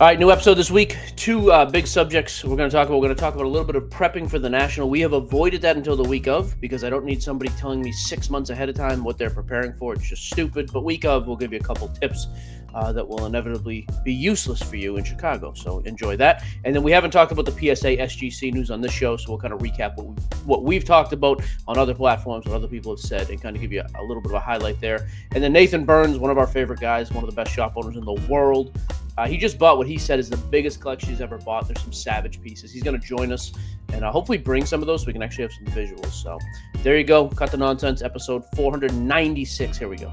All right, new episode this week. Two big subjects we're going to talk about. We're going to talk about a little bit of prepping for the National. We have avoided that until the week of because I don't need somebody telling me 6 months ahead of time what they're preparing for. It's just stupid. But week of, we'll give you a couple tips that will inevitably be useless for you in Chicago. So enjoy that. And then we haven't talked about the PSA SGC news on this show, so we'll kind of recap what we've talked about on other platforms, what other people have said, and kind of give you a little bit of a highlight there. And then Nathan Burns, one of our favorite guys, one of the best shop owners in the world. He just bought what he said is the biggest collection he's ever bought. There's some savage pieces. He's going to join us and hopefully bring some of those so we can actually have some visuals. So there you go. Cut the Nonsense, episode 496. Here we go.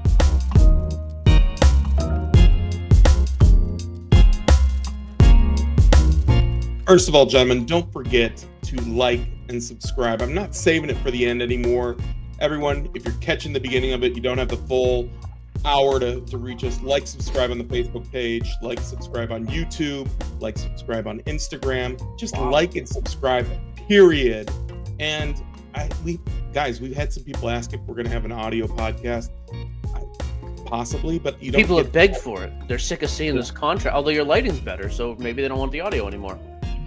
First of all, gentlemen, don't forget to like and subscribe. I'm not saving it for the end anymore. Everyone, if you're catching the beginning of it, you don't have the full hour to reach us. Like, subscribe on the Facebook page, like, subscribe on YouTube, like, subscribe on Instagram. Just like and subscribe, period. And we've had some people ask if we're going to have an audio podcast. Possibly, but you don't. People have begged for it. They're sick of seeing this contract, although your lighting's better, so maybe they don't want the audio anymore.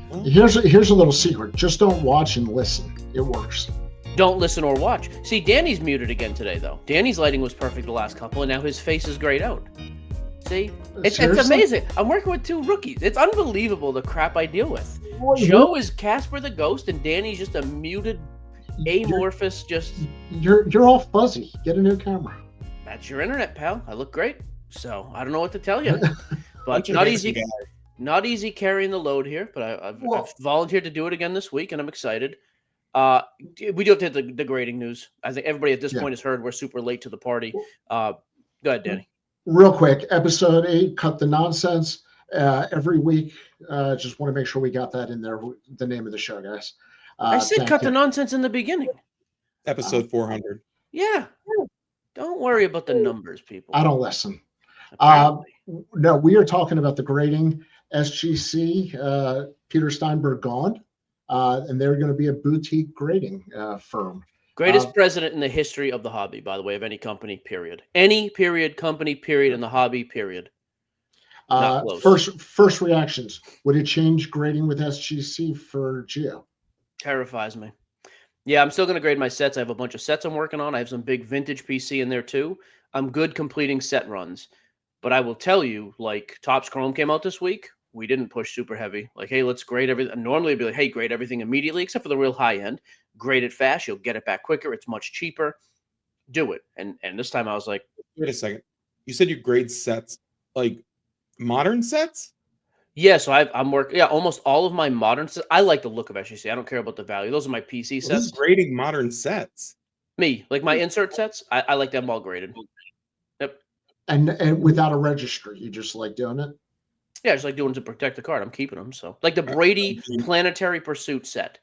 Well, here's a little secret. Just don't watch and listen. It works. Don't listen or watch. See, Danny's muted again today, though. Danny's lighting was perfect the last couple, and now his face is grayed out. See? It's amazing. I'm working with two rookies. It's unbelievable the crap I deal with. Well, Joe is Casper the Ghost, and Danny's just a muted, amorphous, You're all fuzzy. Get a new camera. That's your internet, pal. I look great. So, I don't know what to tell you. But not easy carrying the load here, but I've volunteered to do it again this week, and I'm excited. We do have to hit the grading news. I think everybody at this point has heard we're super late to the party. Go ahead, Danny. Real quick, episode 8, Cut the Nonsense. Every week, just want to make sure we got that in there. The name of the show, guys. I said Cut the Nonsense in the beginning. Episode 400. Yeah. Don't worry about the numbers, people. I don't listen. No, we are talking about the grading. SGC, Peter Steinberg gone. And they're going to be a boutique grading firm. Greatest president in the history of the hobby, by the way, of any company, period. Any period, company, period, in the hobby, period. First reactions. Would it change grading with SGC for Gio? Terrifies me. Yeah, I'm still going to grade my sets. I have a bunch of sets I'm working on. I have some big vintage PC in there, too. I'm good completing set runs. But I will tell you, like, Topps Chrome came out this week. We didn't push super heavy. Like, hey, let's grade everything. Normally, it'd be like, hey, grade everything immediately, except for the real high end. Grade it fast. You'll get it back quicker. It's much cheaper. Do it. And this time I was like, wait a second. You said you grade sets, like modern sets? Yeah, so I'm working. Yeah, almost all of my modern sets. I like the look of SGC. I don't care about the value. Those are my PC sets. Who's grading modern sets? Me, like my insert sets. I like them all graded. Yep. And without a registry, you just like doing it? Yeah, just like doing it to protect the card. I'm keeping them. So, like the Brady Planetary Pursuit set,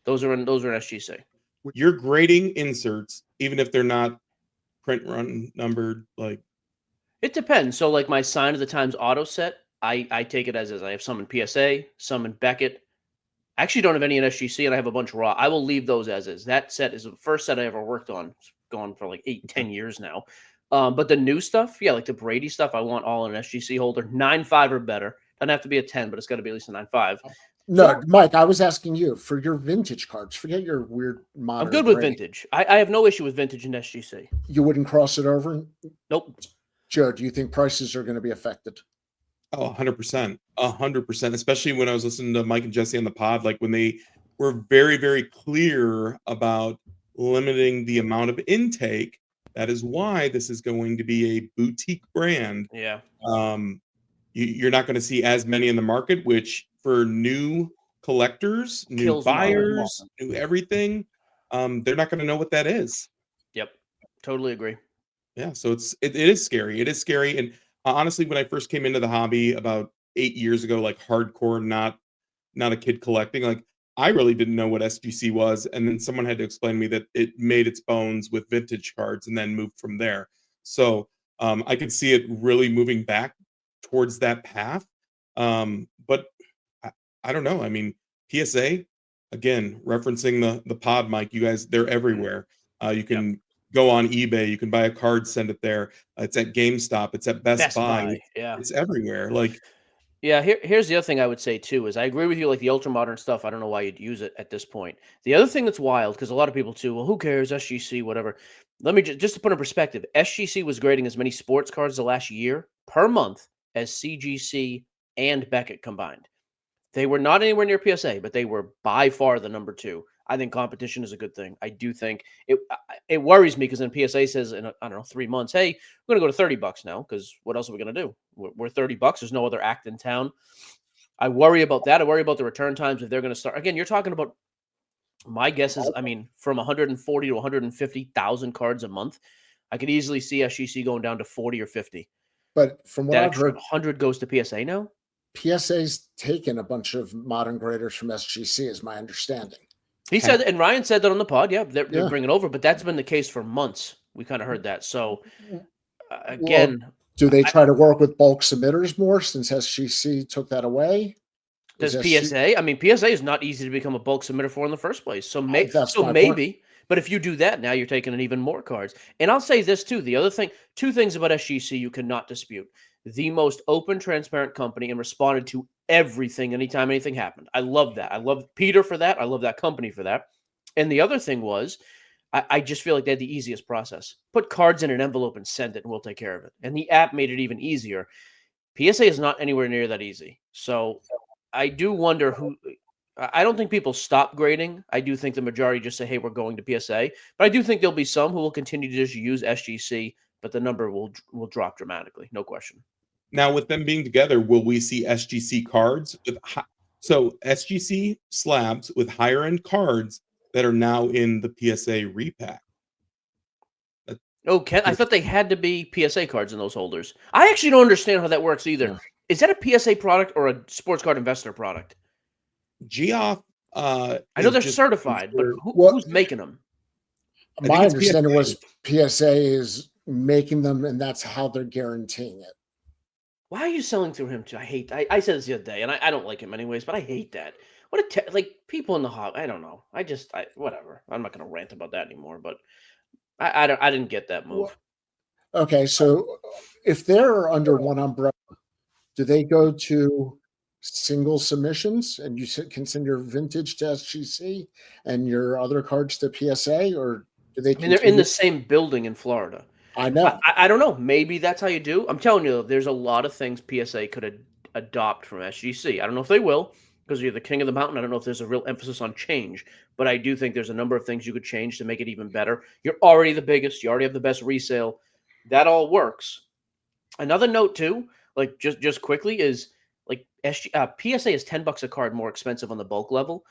those are in SGC. You're grading inserts, even if they're not print run numbered. Like, it depends. So, like my Sign of the Times auto set, I take it as is. I have some in PSA, some in Beckett. I actually don't have any in SGC, and I have a bunch raw. I will leave those as is. That set is the first set I ever worked on. It's gone for like 8-10 years now. But the new stuff, yeah, like the Brady stuff, I want all in an SGC holder. 9.5 or better. Doesn't have to be a 10, but it's got to be at least a 9.5. No, Mike, I was asking you for your vintage cards. Forget your weird modern. I'm good with vintage. I have no issue with vintage in SGC. You wouldn't cross it over? Nope. Joe, do you think prices are going to be affected? Oh, 100%. 100%. Especially when I was listening to Mike and Jesse on the pod, like when they were very, very clear about limiting the amount of intake. That is why this is going to be a boutique brand. Yeah. You're not going to see as many in the market, which for new collectors, new buyers, new everything, they're not going to know what that is. Yep. Totally agree. Yeah. So it is scary. It is scary. And honestly, when I first came into the hobby about 8 years ago, like hardcore, not a kid collecting, like I really didn't know what SGC was. And then someone had to explain to me that it made its bones with vintage cards and then moved from there. So I could see it really moving back towards that path. But I don't know. I mean, PSA, again, referencing the pod, Mike, you guys, they're everywhere. You can go on eBay. You can buy a card, send it there. It's at GameStop. It's at Best Buy. Yeah. It's everywhere. Like, Yeah, here's the other thing I would say too is I agree with you. Like the ultra modern stuff, I don't know why you'd use it at this point. The other thing that's wild because a lot of people too, well, who cares? SGC, whatever. Let me just to put in perspective. SGC was grading as many sports cards the last year per month as CGC and Beckett combined. They were not anywhere near PSA, but they were by far the number two. I think competition is a good thing. I do think it worries me because then PSA says in I don't know 3 months, hey, we're gonna go to $30 now because what else are we gonna do? We're $30. There's no other act in town. I worry about that. I worry about the return times if they're going to start again. You're talking about my guess is, I mean, from 140 to 150,000 cards a month. I could easily see SGC going down to 40 or 50. But from what That I've extra heard, 100 goes to PSA now. PSA's taken a bunch of modern graders from SGC, is my understanding. He said, and Ryan said that on the pod. Yeah, they're Yeah. bringing over, but that's been the case for months. We kind of heard that. So Well, do they try to work with bulk submitters more since SGC took that away? Does PSA? I mean, PSA is not easy to become a bulk submitter for in the first place. So, That's my maybe, point. but if you do that, now you're taking in even more cards. And I'll say this too: the other thing, two things about SGC you cannot dispute: the most open, transparent company, and responded to everything anytime anything happened. I love that. I love Peter for that. I llove that company for that. And the other thing was, I just feel like they had the easiest process: put cards in an envelope and send it, and we'll take care of it. And the app made it even easier. PSA is not anywhere near that easy. So I do wonder who. I don't think people stop grading. I do think the majority just say, "Hey, we're going to PSA." But I do think there'll be some who will continue to just use SGC, but the number will drop dramatically, no question. Now, with them being together, will we see SGC cards with so SGC slabs with higher end cards that are now in the PSA repack? Okay, I thought they had to be PSA cards in those holders. I actually don't understand how that works either. Yeah. Is that a PSA product or a sports card investor product? Geoff, I know they're certified, but who's making them? My understanding was PSA is making them, and that's how they're guaranteeing it. Why are you selling through him too? I said this the other day, and I don't like him anyways, but I hate that. What like people in the hobby. I don't know. Whatever. I'm not going to rant about that anymore. But I didn't get that move. Okay, so if they're under one umbrella, do they go to single submissions and you can send your vintage to SGC and your other cards to PSA, or do they? I mean, they're in the same building in Florida. I know. I don't know. Maybe that's how you do. I'm telling you, there's a lot of things PSA could adopt from SGC. I don't know if they will because you're the king of the mountain. I don't know if there's a real emphasis on change, but I do think there's a number of things you could change to make it even better. You're already the biggest. You already have the best resale. That all works. Another note too, like just quickly is like PSA is $10 a card more expensive on the bulk level.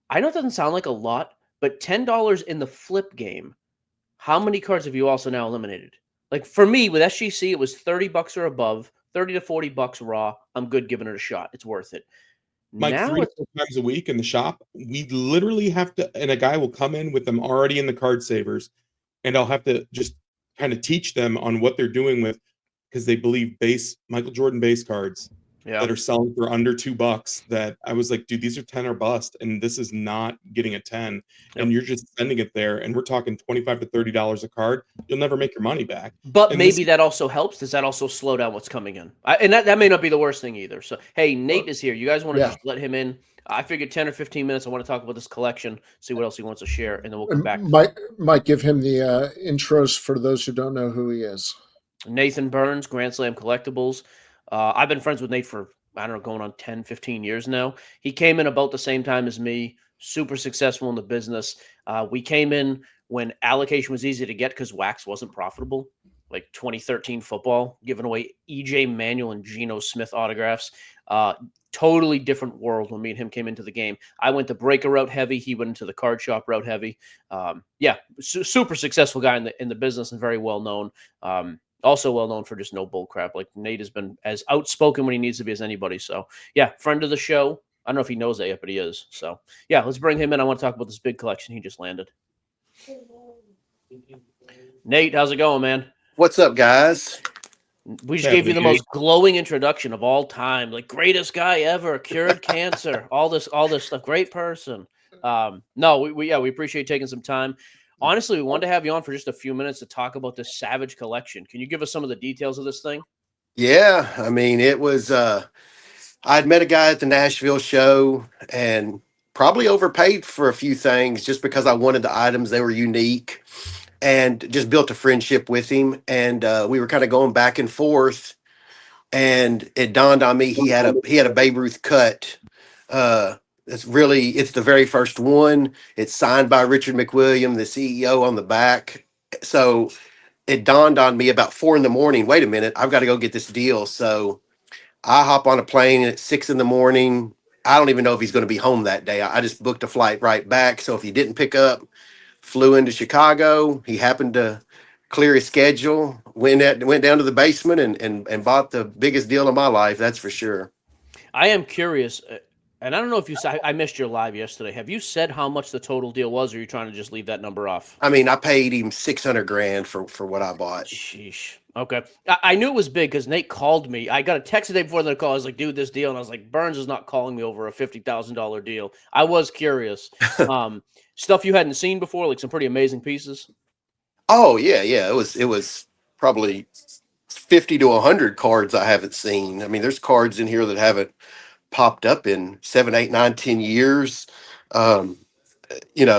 I know it doesn't sound like a lot, but $10 in the flip game. How many cards have you also now eliminated? Like for me with SGC, it was $30 or above, $30 to $40 raw. I'm good giving it a shot. It's worth it. Like now 3 to 4 times a week in the shop, we literally have to, and a guy will come in with them already in the card savers, and I'll have to just kind of teach them on what they're doing with, because they believe Michael Jordan base cards that are selling for under $2. That I was like, dude, these are 10 or bust, and this is not getting a 10, and you're just sending it there, and we're talking $25 to $30 a card. You'll never make your money back. But maybe that also helps. Does that also slow down what's coming in? And that may not be the worst thing either. So, hey, Nate is here. You guys want to just let him in? I figured 10 or 15 minutes. I want to talk about this collection, see what else he wants to share, and then we'll come back. Might give him the intros for those who don't know who he is. Nathan Burns, Grand Slam Collectibles. I've been friends with Nate for, I don't know, going on 10, 15 years now. He came in about the same time as me, super successful in the business. We came in when allocation was easy to get because wax wasn't profitable, like 2013 football, giving away E.J. Manuel and Geno Smith autographs. Totally different world when me and him came into the game. I went the breaker route heavy. He went into the card shop route heavy. Super successful guy in the business and very well known. Also well known for just no bull crap. Like Nate has been as outspoken when he needs to be as anybody. So yeah, friend of the show. I don't know if he knows that yet, but he is. So yeah, let's bring him in. I want to talk about this big collection he just landed. Nate, how's it going, man? What's up, guys? We just gave you the most glowing introduction of all time. Like greatest guy ever, cured cancer, all this stuff. Great person. We appreciate taking some time. Honestly, we wanted to have you on for just a few minutes to talk about this Savage collection. Can you give us some of the details of this thing? Yeah, I mean, it was I'd met a guy at the Nashville show and probably overpaid for a few things just because I wanted the items. They were unique, and just built a friendship with him. And we were kind of going back and forth. And it dawned on me he had a Babe Ruth cut. Uh, it's the very first one. It's signed by Richard McWilliam, the CEO, on the back. So it dawned on me about 4 in the morning. Wait a minute, I've got to go get this deal. So I hop on a plane at 6 in the morning. I don't even know if he's going to be home that day. I just booked a flight right back. So if he didn't pick up, flew into Chicago. He happened to clear his schedule. Went down to the basement and bought the biggest deal of my life. That's for sure. I am curious, and I don't know if you said, I missed your live yesterday. Have you said how much the total deal was, or are you trying to just leave that number off? I mean, I paid him 600 grand for what I bought. Sheesh. Okay. I knew it was big because Nate called me. I got a text the day before the call. I was like, dude, this deal. And I was like, Burns is not calling me over a $50,000 deal. I was curious. Stuff you hadn't seen before, like some pretty amazing pieces. Oh yeah, yeah. It was probably 50 to 100 cards I haven't seen. I mean, there's cards in here that haven't popped up in 7, 8, 9, 10 years. Um,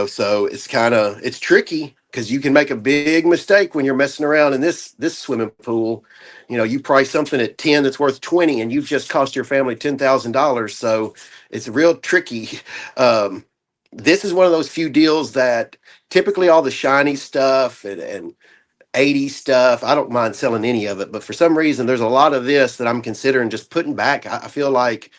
so it's tricky because you can make a big mistake when you're messing around in this swimming pool. You price something at 10 that's worth 20, and you've just cost your family $10,000. So it's real tricky. This is one of those few deals that typically all the shiny stuff and 80s stuff, I don't mind selling any of it, but for some reason there's a lot of this that I'm considering just putting back. I feel like,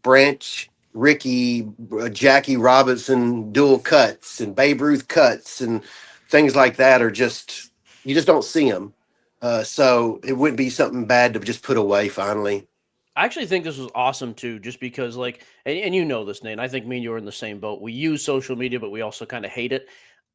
Branch, Ricky, Jackie Robinson dual cuts and Babe Ruth cuts and things like that are just, you just don't see them. So it wouldn't be something bad to just put away finally. I actually think this was awesome too, just because and you know this, Nate. And I think me and you are in the same boat. We use social media, but we also kind of hate it.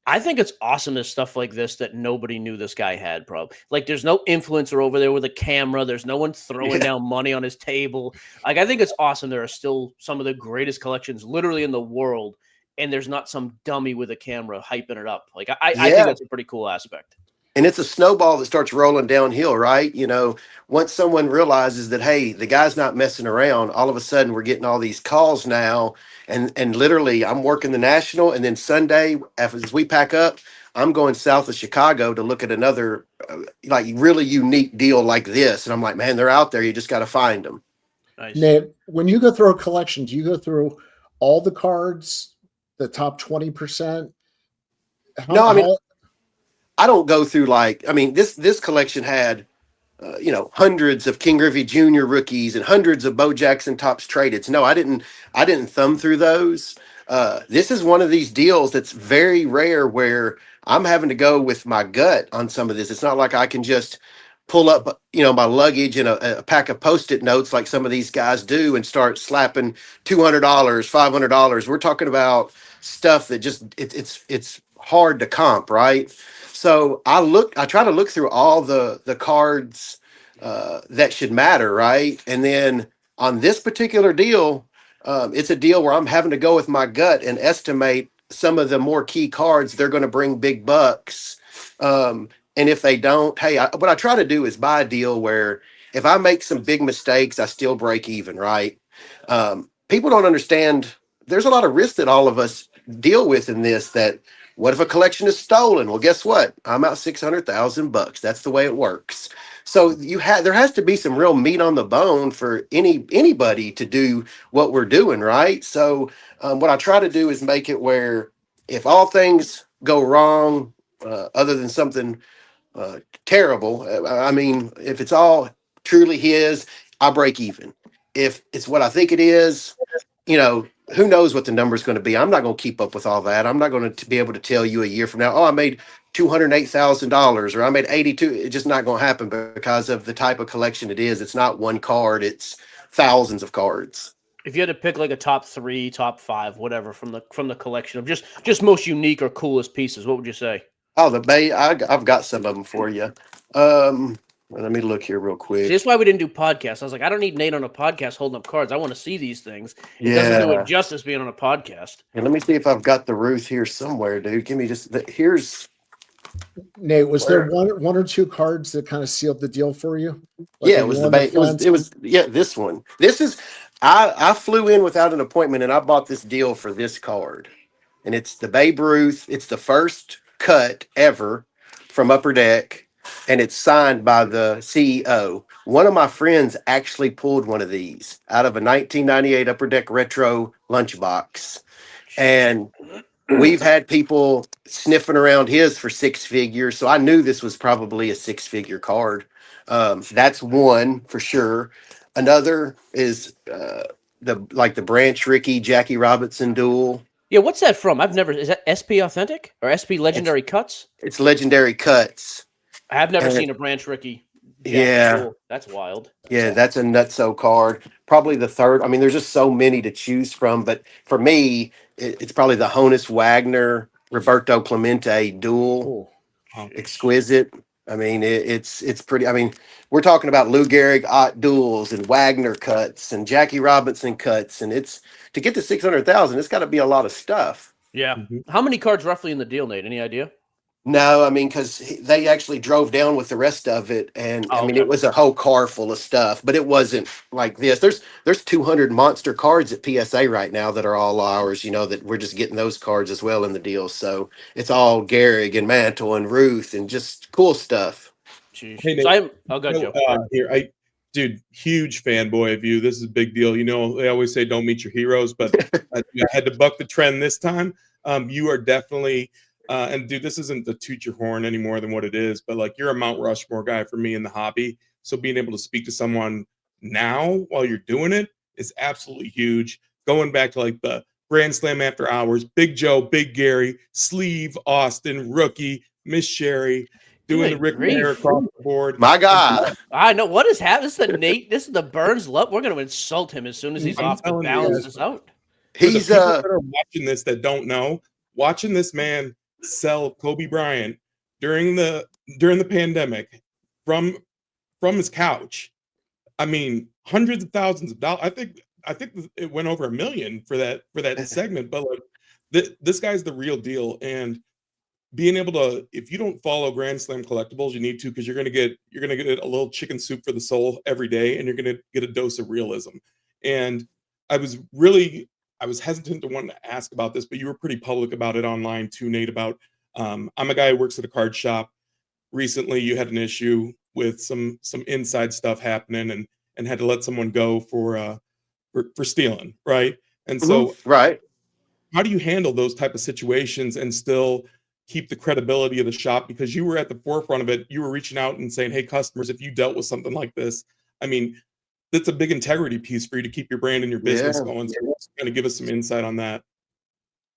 I think it's awesome there's stuff like this that nobody knew this guy had, bro. Like there's no influencer over there with a camera. There's no one throwing down money on his table. Like I think it's awesome. There are still some of the greatest collections literally in the world, and there's not some dummy with a camera hyping it up. Like I think that's a pretty cool aspect. And it's a snowball that starts rolling downhill, right? Once someone realizes that, hey, the guy's not messing around, all of a sudden we're getting all these calls now. And literally, I'm working the National, and then Sunday, as we pack up, I'm going south of Chicago to look at another like really unique deal like this. And I'm like, man, they're out there. You just got to find them. Nice. Nate, when you go through a collection, do you go through all the cards, the top 20%? No, I mean, I don't go through this collection had, hundreds of King Griffey Jr. rookies and hundreds of Bo Jackson Topps traded. No, I didn't thumb through those. This is one of these deals that's very rare where I'm having to go with my gut on some of this. It's not like I can just pull up, my luggage and a pack of Post-it notes like some of these guys do and start slapping $200, $500. We're talking about stuff that just it's hard to comp, right? So I try to look through all the cards that should matter, right? And then on this particular deal, it's a deal where I'm having to go with my gut and estimate some of the more key cards. They're going to bring big bucks. And if they don't, hey, what I try to do is buy a deal where if I make some big mistakes, I still break even, right? People don't understand. There's a lot of risk that all of us deal with in this. That what if a collection is stolen? Well, guess what? I'm out $600,000. That's the way it works. So there has to be some real meat on the bone for anybody to do what we're doing, right? So what I try to do is make it where if all things go wrong, other than something terrible, I mean, if it's all truly his, I break even. If it's what I think it is, who knows what the number is going to be. I'm not going to keep up with all that. I'm not going to be able to tell you a year from now, oh, I made $208,000 or I made 82. It's just not going to happen because of the type of collection it is. It's not one card. It's thousands of cards. If you had to pick like a top 3, top 5, whatever from the collection of just most unique or coolest pieces, what would you say? Oh, I've got some of them for you. Let me look here real quick. See, that's why we didn't do podcasts. I was like, I don't need Nate on a podcast holding up cards. I want to see these things. It doesn't do it justice being on a podcast. And let me see if I've got the Ruth here somewhere, dude. Give me here's. Nate, was there one or two cards that kind of sealed the deal for you? Like it was this one. This is I flew in without an appointment and I bought this deal for this card. And it's the Babe Ruth. It's the first cut ever from Upper Deck. And it's signed by the CEO. One of my friends actually pulled one of these out of a 1998 Upper Deck Retro lunchbox. And we've had people sniffing around his for six figures. So I knew this was probably a six-figure card. That's one for sure. Another is the Branch Rickey Jackie Robinson duel. Yeah, what's that from? I've never. Is that SP Authentic or SP Legendary Cuts? It's Legendary Cuts. I have never And seen a Branch Rickey. yeah, Duel. That's wild. yeah, that's a nutso card. Probably the third. I mean, there's just so many to choose from, but for me, it's probably the Honus Wagner Roberto Clemente duel. Oh, Exquisite. I mean, it's pretty. I mean, we're talking about Lou Gehrig Ott duels and Wagner cuts and Jackie Robinson cuts, and it's to get to 600,000. It's got to be a lot of stuff. yeah. Mhm. How many cards roughly in the deal, Nate? Any idea? No, I mean, because they actually drove down with the rest of it, and I mean, okay. it was a whole car full of stuff, but it wasn't like this. There's 200 monster cards at PSA right now that are all ours. You know that we're just getting those cards as well in the deal, so it's all Gehrig and Mantle and Ruth and just cool stuff. Jeez. Hey, So Nate, I'll go, Joe. here, dude, huge fanboy of you. This is a big deal. You know, they always say don't meet your heroes, but I had to buck the trend this time. You are definitely, and dude, this isn't to toot your horn any more than what it is, but like you're a Mount Rushmore guy for me in the hobby. So being able to speak to someone now while you're doing it is absolutely huge. Going back to like the Grand Slam After Hours, Big Joe, Big Gary, Sleeve, Austin, Rookie, Miss Sherry, doing the Rick Mayer across the board. My God. I know what is happening. This is the Nate. This is the Burns love. We're going to insult him as soon as he's I'm off to telling you balance guys. this out. For the He's people that are watching this that don't know, watching this man sell Kobe Bryant during the pandemic from his couch. I mean, hundreds of thousands of dollars. I think it went over $1 million for that segment. But like this guy's the real deal, and being able to, if you don't follow Grand Slam Collectibles, you need to, because you're gonna get a little chicken soup for the soul every day, and you're gonna get a dose of realism. And I was hesitant to want to ask about this, but you were pretty public about it online too, Nate. About I'm a guy who works at a card shop. Recently, you had an issue with some inside stuff happening, and had to let someone go for stealing, right? And so, right. how do you handle those type of situations and still keep the credibility of the shop? Because you were at the forefront of it. You were reaching out and saying, hey, customers, if you dealt with something like this, I mean, that's a big integrity piece for you to keep your brand and your business going. So kind of give us some insight on that.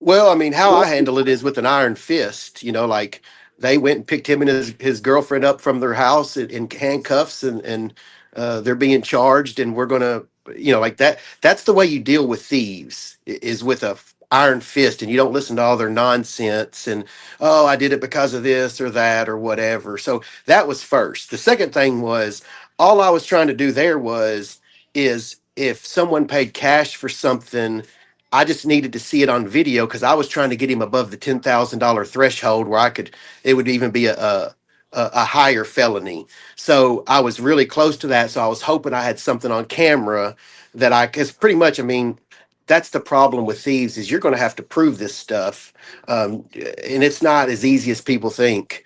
Well, I mean, how I handle it is with an iron fist. You know, like they went and picked him and his girlfriend up from their house in handcuffs, and they're being charged, and we're gonna, you know, like that. That's the way you deal with thieves, is with a iron fist, and you don't listen to all their nonsense and, oh, I did it because of this or that or whatever. So that was first. The second thing was, all I was trying to do there is if someone paid cash for something, I just needed to see it on video, because I was trying to get him above the $10,000 threshold where it would even be a higher felony. So I was really close to that. So I was hoping I had something on camera because pretty much, I mean, that's the problem with thieves, is you're going to have to prove this stuff. And it's not as easy as people think.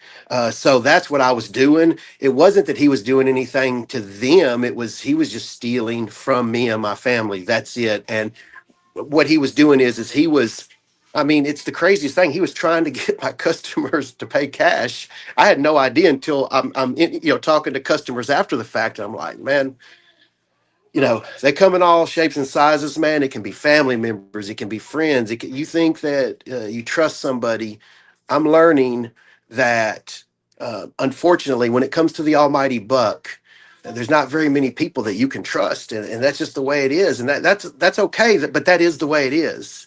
So that's what I was doing. It wasn't that he was doing anything to them. He was just stealing from me and my family. That's it. And what he was doing is he was, I mean, it's the craziest thing. He was trying to get my customers to pay cash. I had no idea until I'm talking to customers after the fact. I'm like, man, they come in all shapes and sizes, man. It can be family members. It can be friends. You think that you trust somebody. I'm learning that, unfortunately, when it comes to the almighty buck, there's not very many people that you can trust. And that's just the way it is. And that's okay. But that is the way it is.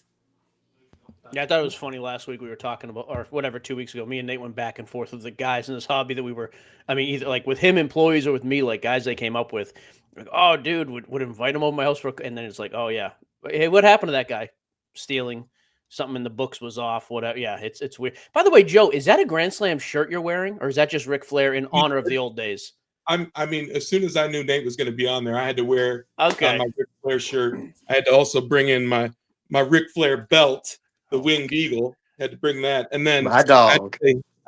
Yeah, I thought it was funny last week we were talking about, or whatever, 2 weeks ago, me and Nate went back and forth with the guys in this hobby that we were, I mean, either like with him employees or with me, like guys they came up with. Like, oh, dude, would invite him over my house and then it's like, oh yeah, hey, what happened to that guy? Stealing. Something in the books was off. Whatever. Yeah, it's weird. By the way, Joe, is that a Grand Slam shirt you're wearing, or is that just Ric Flair in honor of the old days? I mean, as soon as I knew Nate was going to be on there, I had to wear my Ric Flair shirt. I had to also bring in my Ric Flair belt, the Winged Eagle. Had to bring that, and then My dog.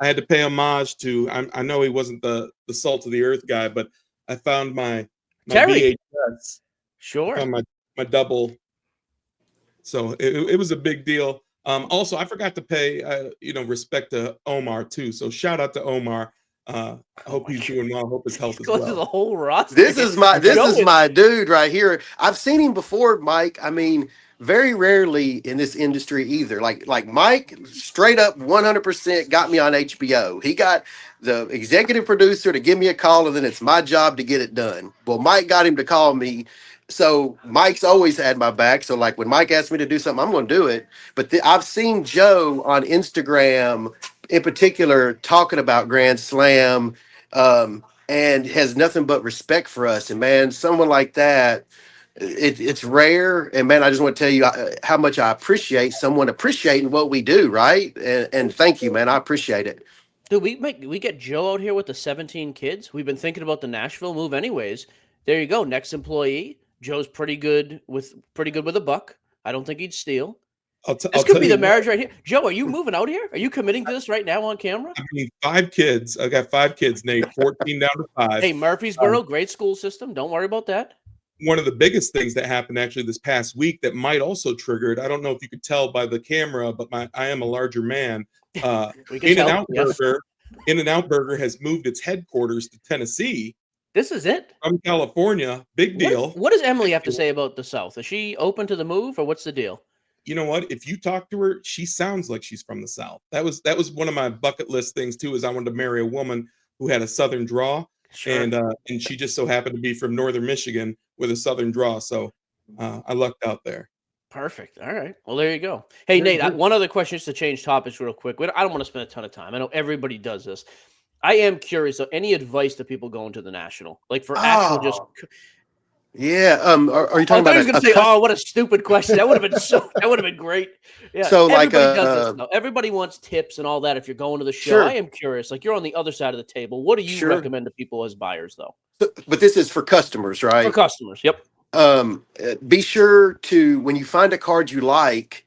I had to pay homage to. I know he wasn't the salt of the earth guy, but I found my Terry. VHS. Sure. I found my double. So it was a big deal. Also, I forgot to pay respect to Omar too. So shout out to Omar. I hope he's doing well. I hope his health is Going well. through the whole roster. This is my dude right here. I've seen him before, Mike. I mean, very rarely in this industry either. Like Mike, straight up 100% got me on HBO. He got the executive producer to give me a call, and then it's my job to get it done. Well, Mike got him to call me. So Mike's always had my back. So like when Mike asked me to do something, I'm going to do it. But I've seen Joe on Instagram in particular talking about Grand Slam. And has nothing but respect for us. And man, someone like that, it's rare. And man, I just want to tell you how much I appreciate someone appreciating what we do, right? And thank you, man. I appreciate it. Dude, we get Joe out here with the 17 kids. We've been thinking about the Nashville move anyways. There you go. Next employee. Joe's pretty good with a buck. I don't think he'd steal. This could be the marriage right here. Joe, are you moving out here? Are you committing to this right now on camera? I mean, 5 kids. I got 5 kids, Nate. 14 down to 5. Hey, Murfreesboro, great school system. Don't worry about that. One of the biggest things that happened actually this past week that might also trigger it. I don't know if you could tell by the camera, but I am a larger man. In-N-Out Burger. In-N-Out Burger has moved its headquarters to Tennessee. This is it? From California. Big deal. What does Emily have to say about the South? Is she open to the move, or what's the deal? You know what? If you talk to her, she sounds like she's from the South. That was one of my bucket list things too. Is I wanted to marry a woman who had a Southern draw, Sure. and she just so happened to be from Northern Michigan with a Southern draw. So I lucked out there. Perfect. All right. Well, there you go. Hey, Nate, one other question just to change topics real quick. I don't want to spend a ton of time. I know everybody does this. I am curious. So, any advice to people going to the National, like for actual just. Yeah. Are you talking about? I was going to say, oh, what a stupid question. That would have been that would have been great. Yeah. So everybody does this, though. Everybody wants tips and all that. If you're going to the show, sure. I am curious. Like you're on the other side of the table. What do you recommend to people as buyers, though? But this is for customers, right? For customers. Yep. Be sure to, when you find a card you like,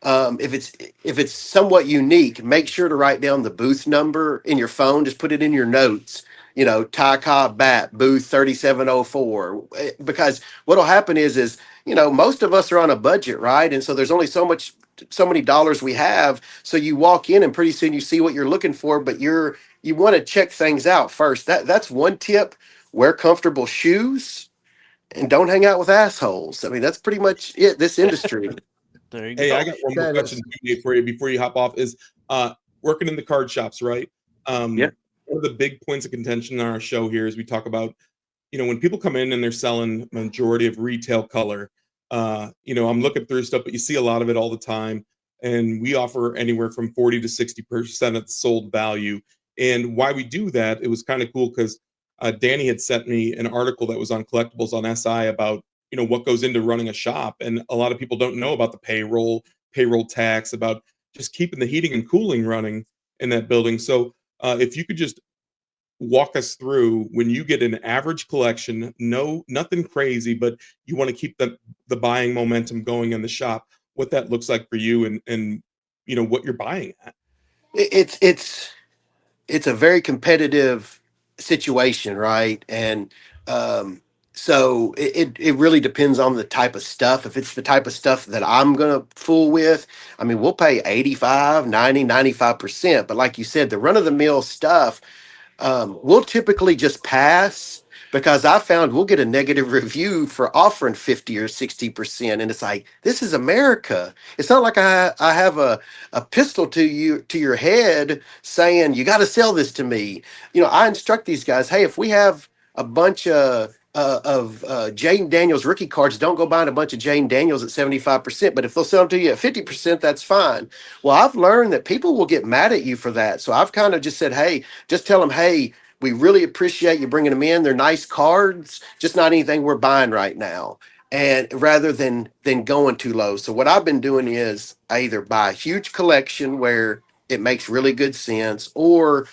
if it's somewhat unique, make sure to write down the booth number in your phone. Just put it in your notes. Ty Cobb Bat, booth 3704. Because what'll happen is most of us are on a budget, right? And so there's only so many dollars we have. So you walk in and pretty soon you see what you're looking for, but you want to check things out first. That's one tip. Wear comfortable shoes and don't hang out with assholes. I mean, that's pretty much it. This industry. There you go. Hey, I got one more question for you before you hop off. Is working in the card shops, right? Yeah. One of the big points of contention on our show here is we talk about, when people come in and they're selling majority of retail color. I'm looking through stuff, but you see a lot of it all the time, and we offer anywhere from 40 to 60% of the sold value. And why we do that, it was kind of cool because Danny had sent me an article that was on Collectibles on SI about what goes into running a shop, and a lot of people don't know about the payroll tax, about just keeping the heating and cooling running in that building. So if you could just walk us through, when you get an average collection, nothing crazy, but you want to keep the buying momentum going in the shop, what that looks like for you, and what you're buying at. It's a very competitive situation, right? And so it really depends on the type of stuff. If it's the type of stuff that I'm going to fool with, I mean, we'll pay 85, 90, 95%. But like you said, the run-of-the-mill stuff, we'll typically just pass, because I found we'll get a negative review for offering 50 or 60%. And it's like, this is America. It's not like I have a pistol to your head saying, you got to sell this to me. I instruct these guys, hey, if we have a bunch of Jaden Daniels rookie cards, don't go buying a bunch of Jaden Daniels at 75%. But if they'll sell them to you at 50%, that's fine. Well, I've learned that people will get mad at you for that. So I've kind of just said, hey, just tell them, hey, we really appreciate you bringing them in. They're nice cards, just not anything we're buying right now. And rather than going too low. So what I've been doing is I either buy a huge collection where it makes really good sense, or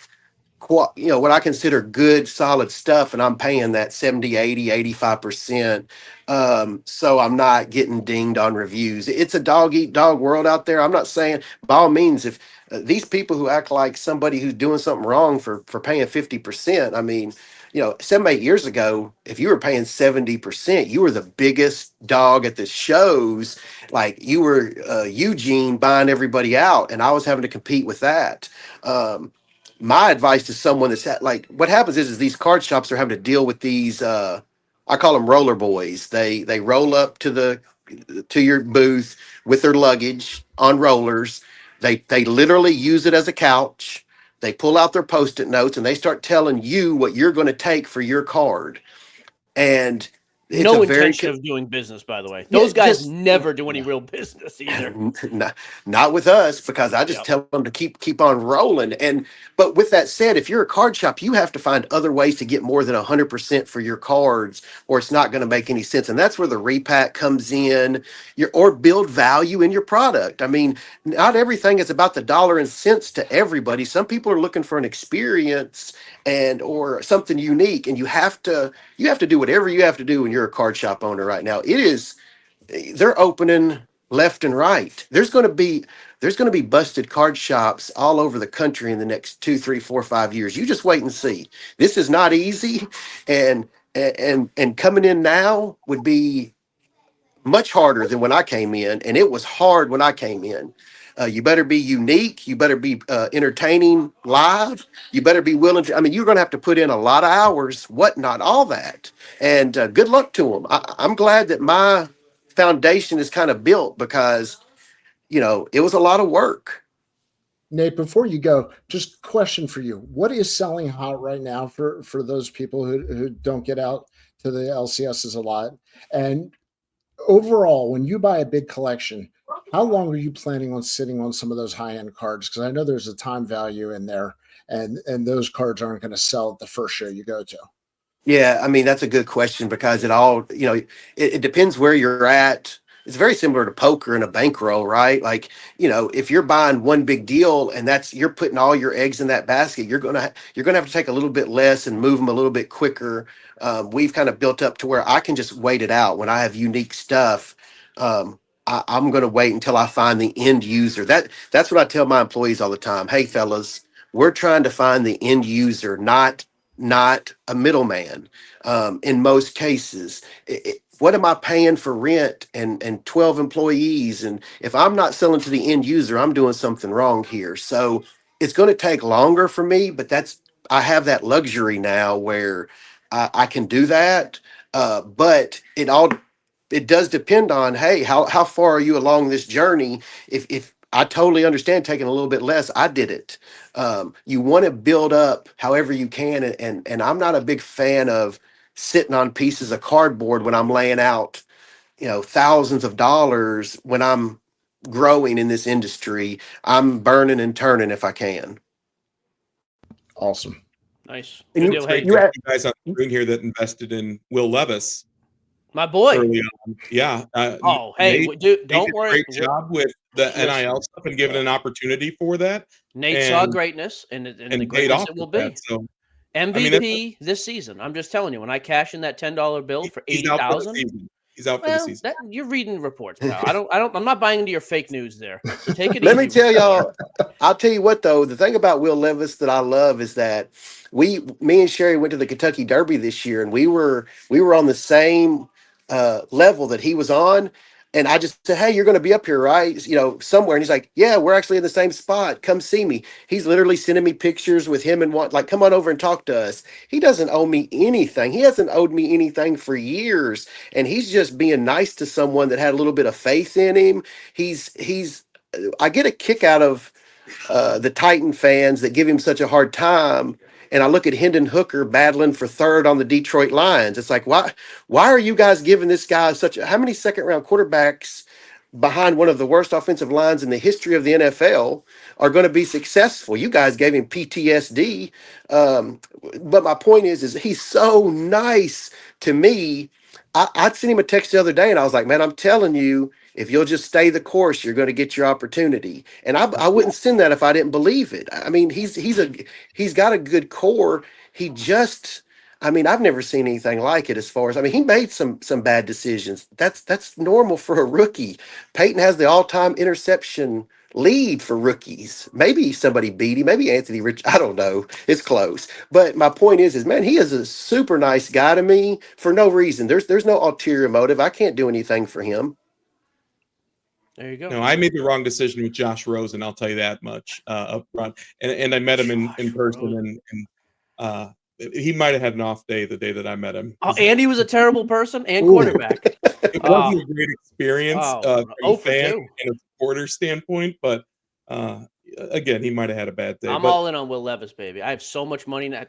what I consider good, solid stuff, and I'm paying that 70, 80, 85%. So I'm not getting dinged on reviews. It's a dog eat dog world out there. I'm not saying by all means, if these people who act like somebody who's doing something wrong for paying 50%, I mean, 7, 8 years ago, if you were paying 70%, you were the biggest dog at the shows. Like you were Eugene buying everybody out, and I was having to compete with that. My advice to someone that's like, what happens is these card shops are having to deal with these I call them roller boys. They roll up to your booth with their luggage on rollers. They literally use it as a couch. They pull out their post-it notes and they start telling you what you're going to take for your card. And it's no a very intention of doing business, by the way. Those guys just never do any real business either. not with us, because I just tell them to keep on rolling. But with that said, if you're a card shop, you have to find other ways to get more than 100% for your cards, or it's not going to make any sense. And that's where the repack comes in, or build value in your product. I mean, not everything is about the dollar and cents to everybody. Some people are looking for an experience or something unique, and you have to do whatever you have to do when you're a card shop owner right now. They're opening left and right. There's going to be busted card shops all over the country in the next 2, 3, 4, 5 years. You just wait and see. This is not easy, and coming in now would be much harder than when I came in, and it was hard when I came in. You better be unique. You better be entertaining live. You better be willing to. I mean, you're going to have to put in a lot of hours, whatnot, all that. And good luck to them. I'm glad that my foundation is kind of built, because it was a lot of work. Nate, before you go, just question for you: what is selling hot right now for those people who don't get out to the LCSs a lot? And overall, when you buy a big collection, how long are you planning on sitting on some of those high end cards? Because I know there's a time value in there, and those cards aren't going to sell at the first show you go to. Yeah, I mean, that's a good question, because it depends where you're at. It's very similar to poker and a bankroll, right? Like, if you're buying one big deal and you're putting all your eggs in that basket, you're gonna have to take a little bit less and move them a little bit quicker. We've kind of built up to where I can just wait it out when I have unique stuff. I'm going to wait until I find the end user. That's what I tell my employees all the time. Hey, fellas, we're trying to find the end user, not a middleman. In most cases, what am I paying for rent and 12 employees? And if I'm not selling to the end user, I'm doing something wrong here. So it's going to take longer for me, but I have that luxury now where I can do that. But it does depend on, hey, how far are you along this journey? If I totally understand taking a little bit less, I did it. You want to build up however you can, and I'm not a big fan of sitting on pieces of cardboard when I'm laying out, thousands of dollars when I'm growing in this industry. I'm burning and turning if I can. Awesome. Nice. And Good deal. Hey, You guys on the screen here that invested in Will Levis my boy. early on. Yeah. Hey, Nate, dude, Nate don't did a worry. great job with the Listen. NIL stuff and given an opportunity for that. Nate saw greatness and the greatness it will be. That, so MVP this season. I'm just telling you, when I cash in that $10 bill for $80,000, he's out for the season. You're reading reports, pal. I'm not buying into your fake news there. So take it Let easy. me tell y'all, I'll tell you what though, the thing about Will Levis that I love is that me and Sherry went to the Kentucky Derby this year, and we were on the same level that he was on. And I just said, hey, you're going to be up here, right? Somewhere. And he's like, yeah, we're actually in the same spot. Come see me. He's literally sending me pictures with him and come on over and talk to us. He doesn't owe me anything. He hasn't owed me anything for years. And he's just being nice to someone that had a little bit of faith in him. I get a kick out of the Titan fans that give him such a hard time. And I look at Hendon Hooker battling for third on the Detroit Lions. It's like, why are you guys giving this guy how many second round quarterbacks behind one of the worst offensive lines in the history of the NFL are going to be successful? You guys gave him PTSD. But my point is he's so nice to me. I sent him a text the other day, and I was like, man, I'm telling you, if you'll just stay the course, you're going to get your opportunity. And I wouldn't send that if I didn't believe it. I mean, he's got a good core. He just, I mean, I've never seen anything like it. As far as, I mean, he made some bad decisions. That's normal for a rookie. Peyton has the all-time interception lead for rookies. Maybe somebody beat him. Maybe Anthony Rich. I don't know. It's close. But my point is man, he is a super nice guy to me for no reason. There's no ulterior motive. I can't do anything for him. There you go. No, I made the wrong decision with Josh Rosen. I'll tell you that much up front. And I met him in person, and he might have had an off day the day that I met him. Oh, and he was a terrible person and quarterback. It wasn't a great experience from a fan and a supporter standpoint, but again, he might have had a bad day. I'm all in on Will Levis, baby. I have so much money now.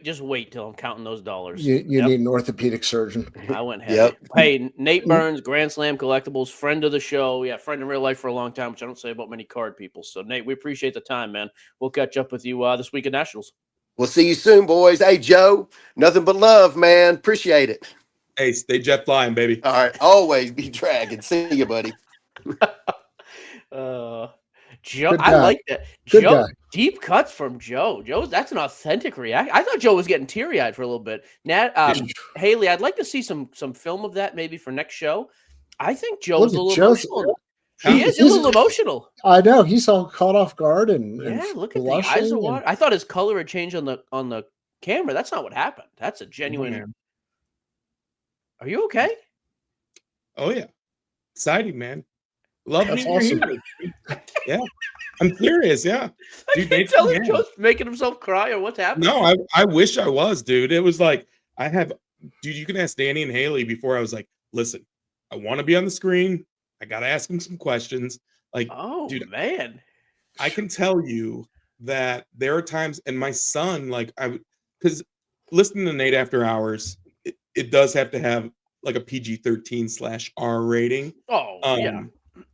Just wait till I'm counting those dollars. You need an orthopedic surgeon. I went heavy. Hey, Nate Burns, Grand Slam Collectibles, friend of the show. Yeah, friend in real life for a long time, which I don't say about many card people. So, Nate, we appreciate the time, man. We'll catch up with you this week at Nationals. We'll see you soon, boys. Hey, Joe, nothing but love, man. Appreciate it. Hey, stay jet flying, baby. All right. Always be dragging. See you, buddy. Joe, I like that. Good Joe, guy. Deep cuts from Joe. That's an authentic reaction. I thought Joe was getting teary-eyed for a little bit. Nat, Haley, I'd like to see some film of that maybe for next show. I think Joe's a little emotional. He's a little emotional. I know. He's all caught off guard and look at the eyes of water. I thought his color had changed on the camera. That's not what happened. That's a genuine. Are you okay? Oh yeah, exciting, man. Love That's meeting awesome. you. Yeah, I'm serious. Yeah, dude, I tell him Joe's making himself cry or what's happening. No, I wish I was, dude. It was like dude. You can ask Danny and Haley before. I was like, listen, I want to be on the screen. I got to ask him some questions. Like, dude, man, I can tell you that there are times, and my son, like, because listening to Nate After Hours, it does have to have like a PG-13/R rating. Yeah.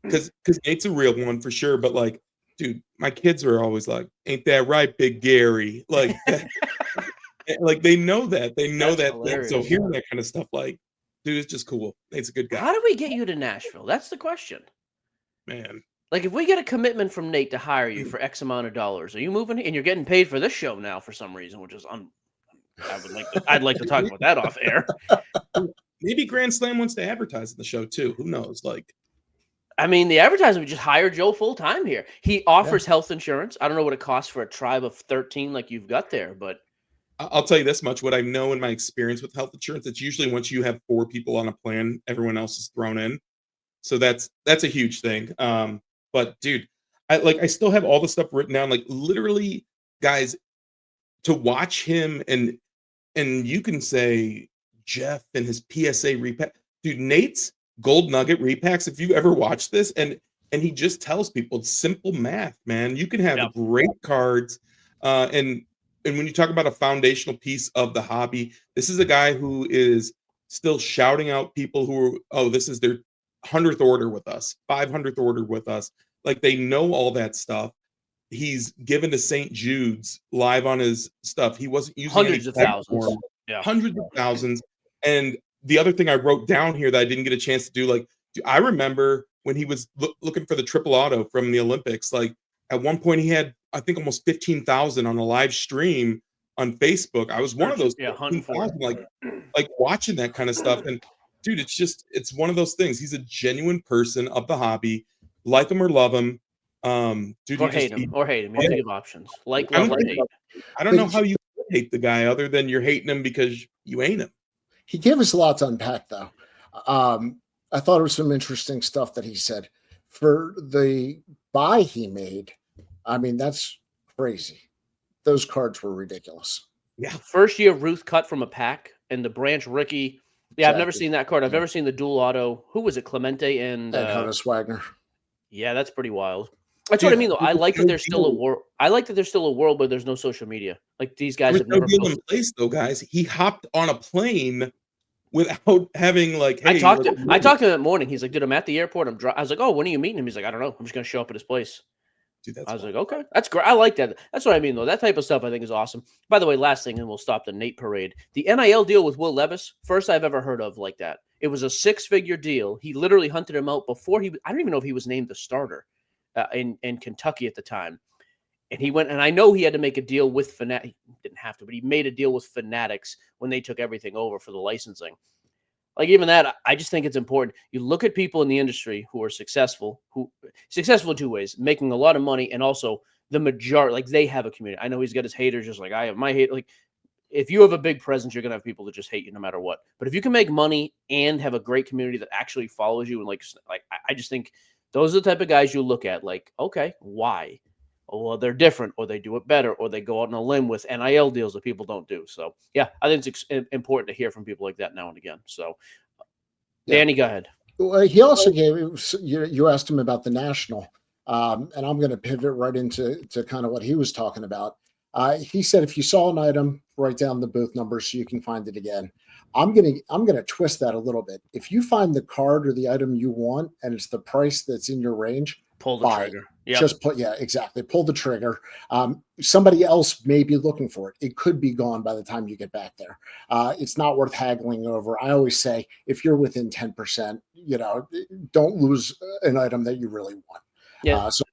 Because Nate's a real one for sure. But like, dude, my kids are always like, "Ain't that right, Big Gary?" Like, like they know that. They know that. So hearing that kind of stuff, like, dude, it's just cool. Nate's a good guy. How do we get you to Nashville? That's the question. Man. Like, if we get a commitment from Nate to hire you for X amount of dollars, are you moving? And you're getting paid for this show now for some reason, which is I'd like to talk about that off air. Maybe Grand Slam wants to advertise in the show too. Who knows? Like, I mean, the advertisement would just hire Joe full time here. He offers health insurance. I don't know what it costs for a tribe of 13 like you've got there, but I'll tell you this much. What I know in my experience with health insurance, it's usually once you have 4 people on a plan, everyone else is thrown in. So that's a huge thing. But dude, I still have all the stuff written down. Like, literally, guys, to watch him and you can say Jeff and his PSA repack. Dude, Nate's Gold Nugget repacks, if you ever watch this, and he just tells people it's simple math, man. You can have great cards. And when you talk about a foundational piece of the hobby, this is a guy who is still shouting out people who are, this is their 100th order with us, 500th order with us. Like, they know all that stuff. He's given to St. Jude's live on his stuff. He wasn't using hundreds of thousands. Yeah. Hundreds of thousands. And the other thing I wrote down here that I didn't get a chance to do, like, I remember when he was looking for the triple auto from the Olympics, like, at one point he had, I think, almost 15,000 on a live stream on Facebook. I was one of those 15,000, like watching that kind of stuff. And dude, it's one of those things. He's a genuine person of the hobby. Like him or love him. Dude, or hate him. You think of options. Like, love, or hate. I don't know how you hate the guy other than you're hating him because you ain't him. He gave us a lot to unpack, though. I thought it was some interesting stuff that he said. For the buy he made, I mean, that's crazy. Those cards were ridiculous. Yeah. First year Ruth cut from a pack, and the Branch Ricky. Yeah, I've never seen that card. I've never seen the dual auto. Who was it? Clemente and Honus Wagner. Yeah, that's pretty wild. That's what I mean, though. I like that there's still a world. I like that there's still a world where there's no social media. Like, these guys have never deal in place, though, guys. He hopped on a plane without having, like, hey. I talked to him that morning. He's like, dude, I'm at the airport. I was like, oh, when are you meeting him? He's like, I don't know. I'm just gonna show up at his place. Dude, that's I was wild. like, okay, that's great. I like that. That's what I mean, though. That type of stuff I think is awesome. By the way, last thing, and we'll stop the Nate parade. The NIL deal with Will Levis, first I've ever heard of like that. It was a 6-figure deal. He literally hunted him out before I don't even know if he was named the starter in Kentucky at the time. And he went, and I know he had to make a deal with Fanatics. He didn't have to, but he made a deal with Fanatics when they took everything over for the licensing. Like even that, I just think it's important. You look at people in the industry who are successful in two ways, making a lot of money, and also the majority, like they have a community. I know he's got his haters, just like I have my hate. Like if you have a big presence, you're gonna have people that just hate you no matter what. But if you can make money and have a great community that actually follows you, and I just think those are the type of guys you look at. Like, okay, why? Oh, well, they're different, or they do it better, or they go out on a limb with NIL deals that people don't do. So, yeah, I think it's important to hear from people like that now and again. So, Danny, go ahead. Well, he also gave you asked him about the national, and I'm going to pivot right into kind of what he was talking about. He said if you saw an item, write down the booth number so you can find it again. I'm gonna twist that a little bit. If you find the card or the item you want and it's the price that's in your range, pull the trigger. Yep. Just exactly. Pull the trigger. Somebody else may be looking for it. It could be gone by the time you get back there. It's not worth haggling over. I always say if you're within 10%, don't lose an item that you really want. Yeah. So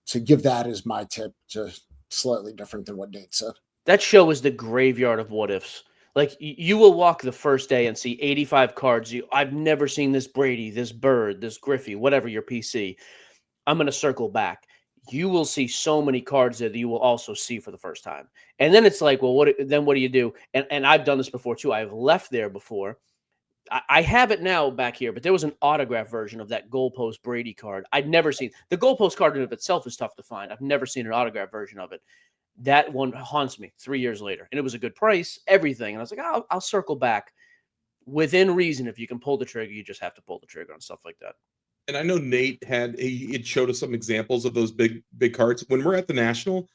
to give that as my tip, to slightly different than what Nate said. That show is the graveyard of what ifs. Like you will walk the first day and see 85 cards. I've never seen this Brady, this Bird, this Griffey, whatever your PC. I'm going to circle back. You will see so many cards there that you will also see for the first time. And then it's like, well, what do you do? And I've done this before too. I've left there before. I have it now back here, but there was an autograph version of that goalpost Brady card. I'd never seen. The goalpost card in of itself is tough to find. I've never seen an autograph version of it. That one haunts me 3 years later. And it was a good price, everything. And I was like, I'll circle back within reason. If you can pull the trigger, you just have to pull the trigger on stuff like that. And I know Nate it showed us some examples of those big cards. When we're at the National,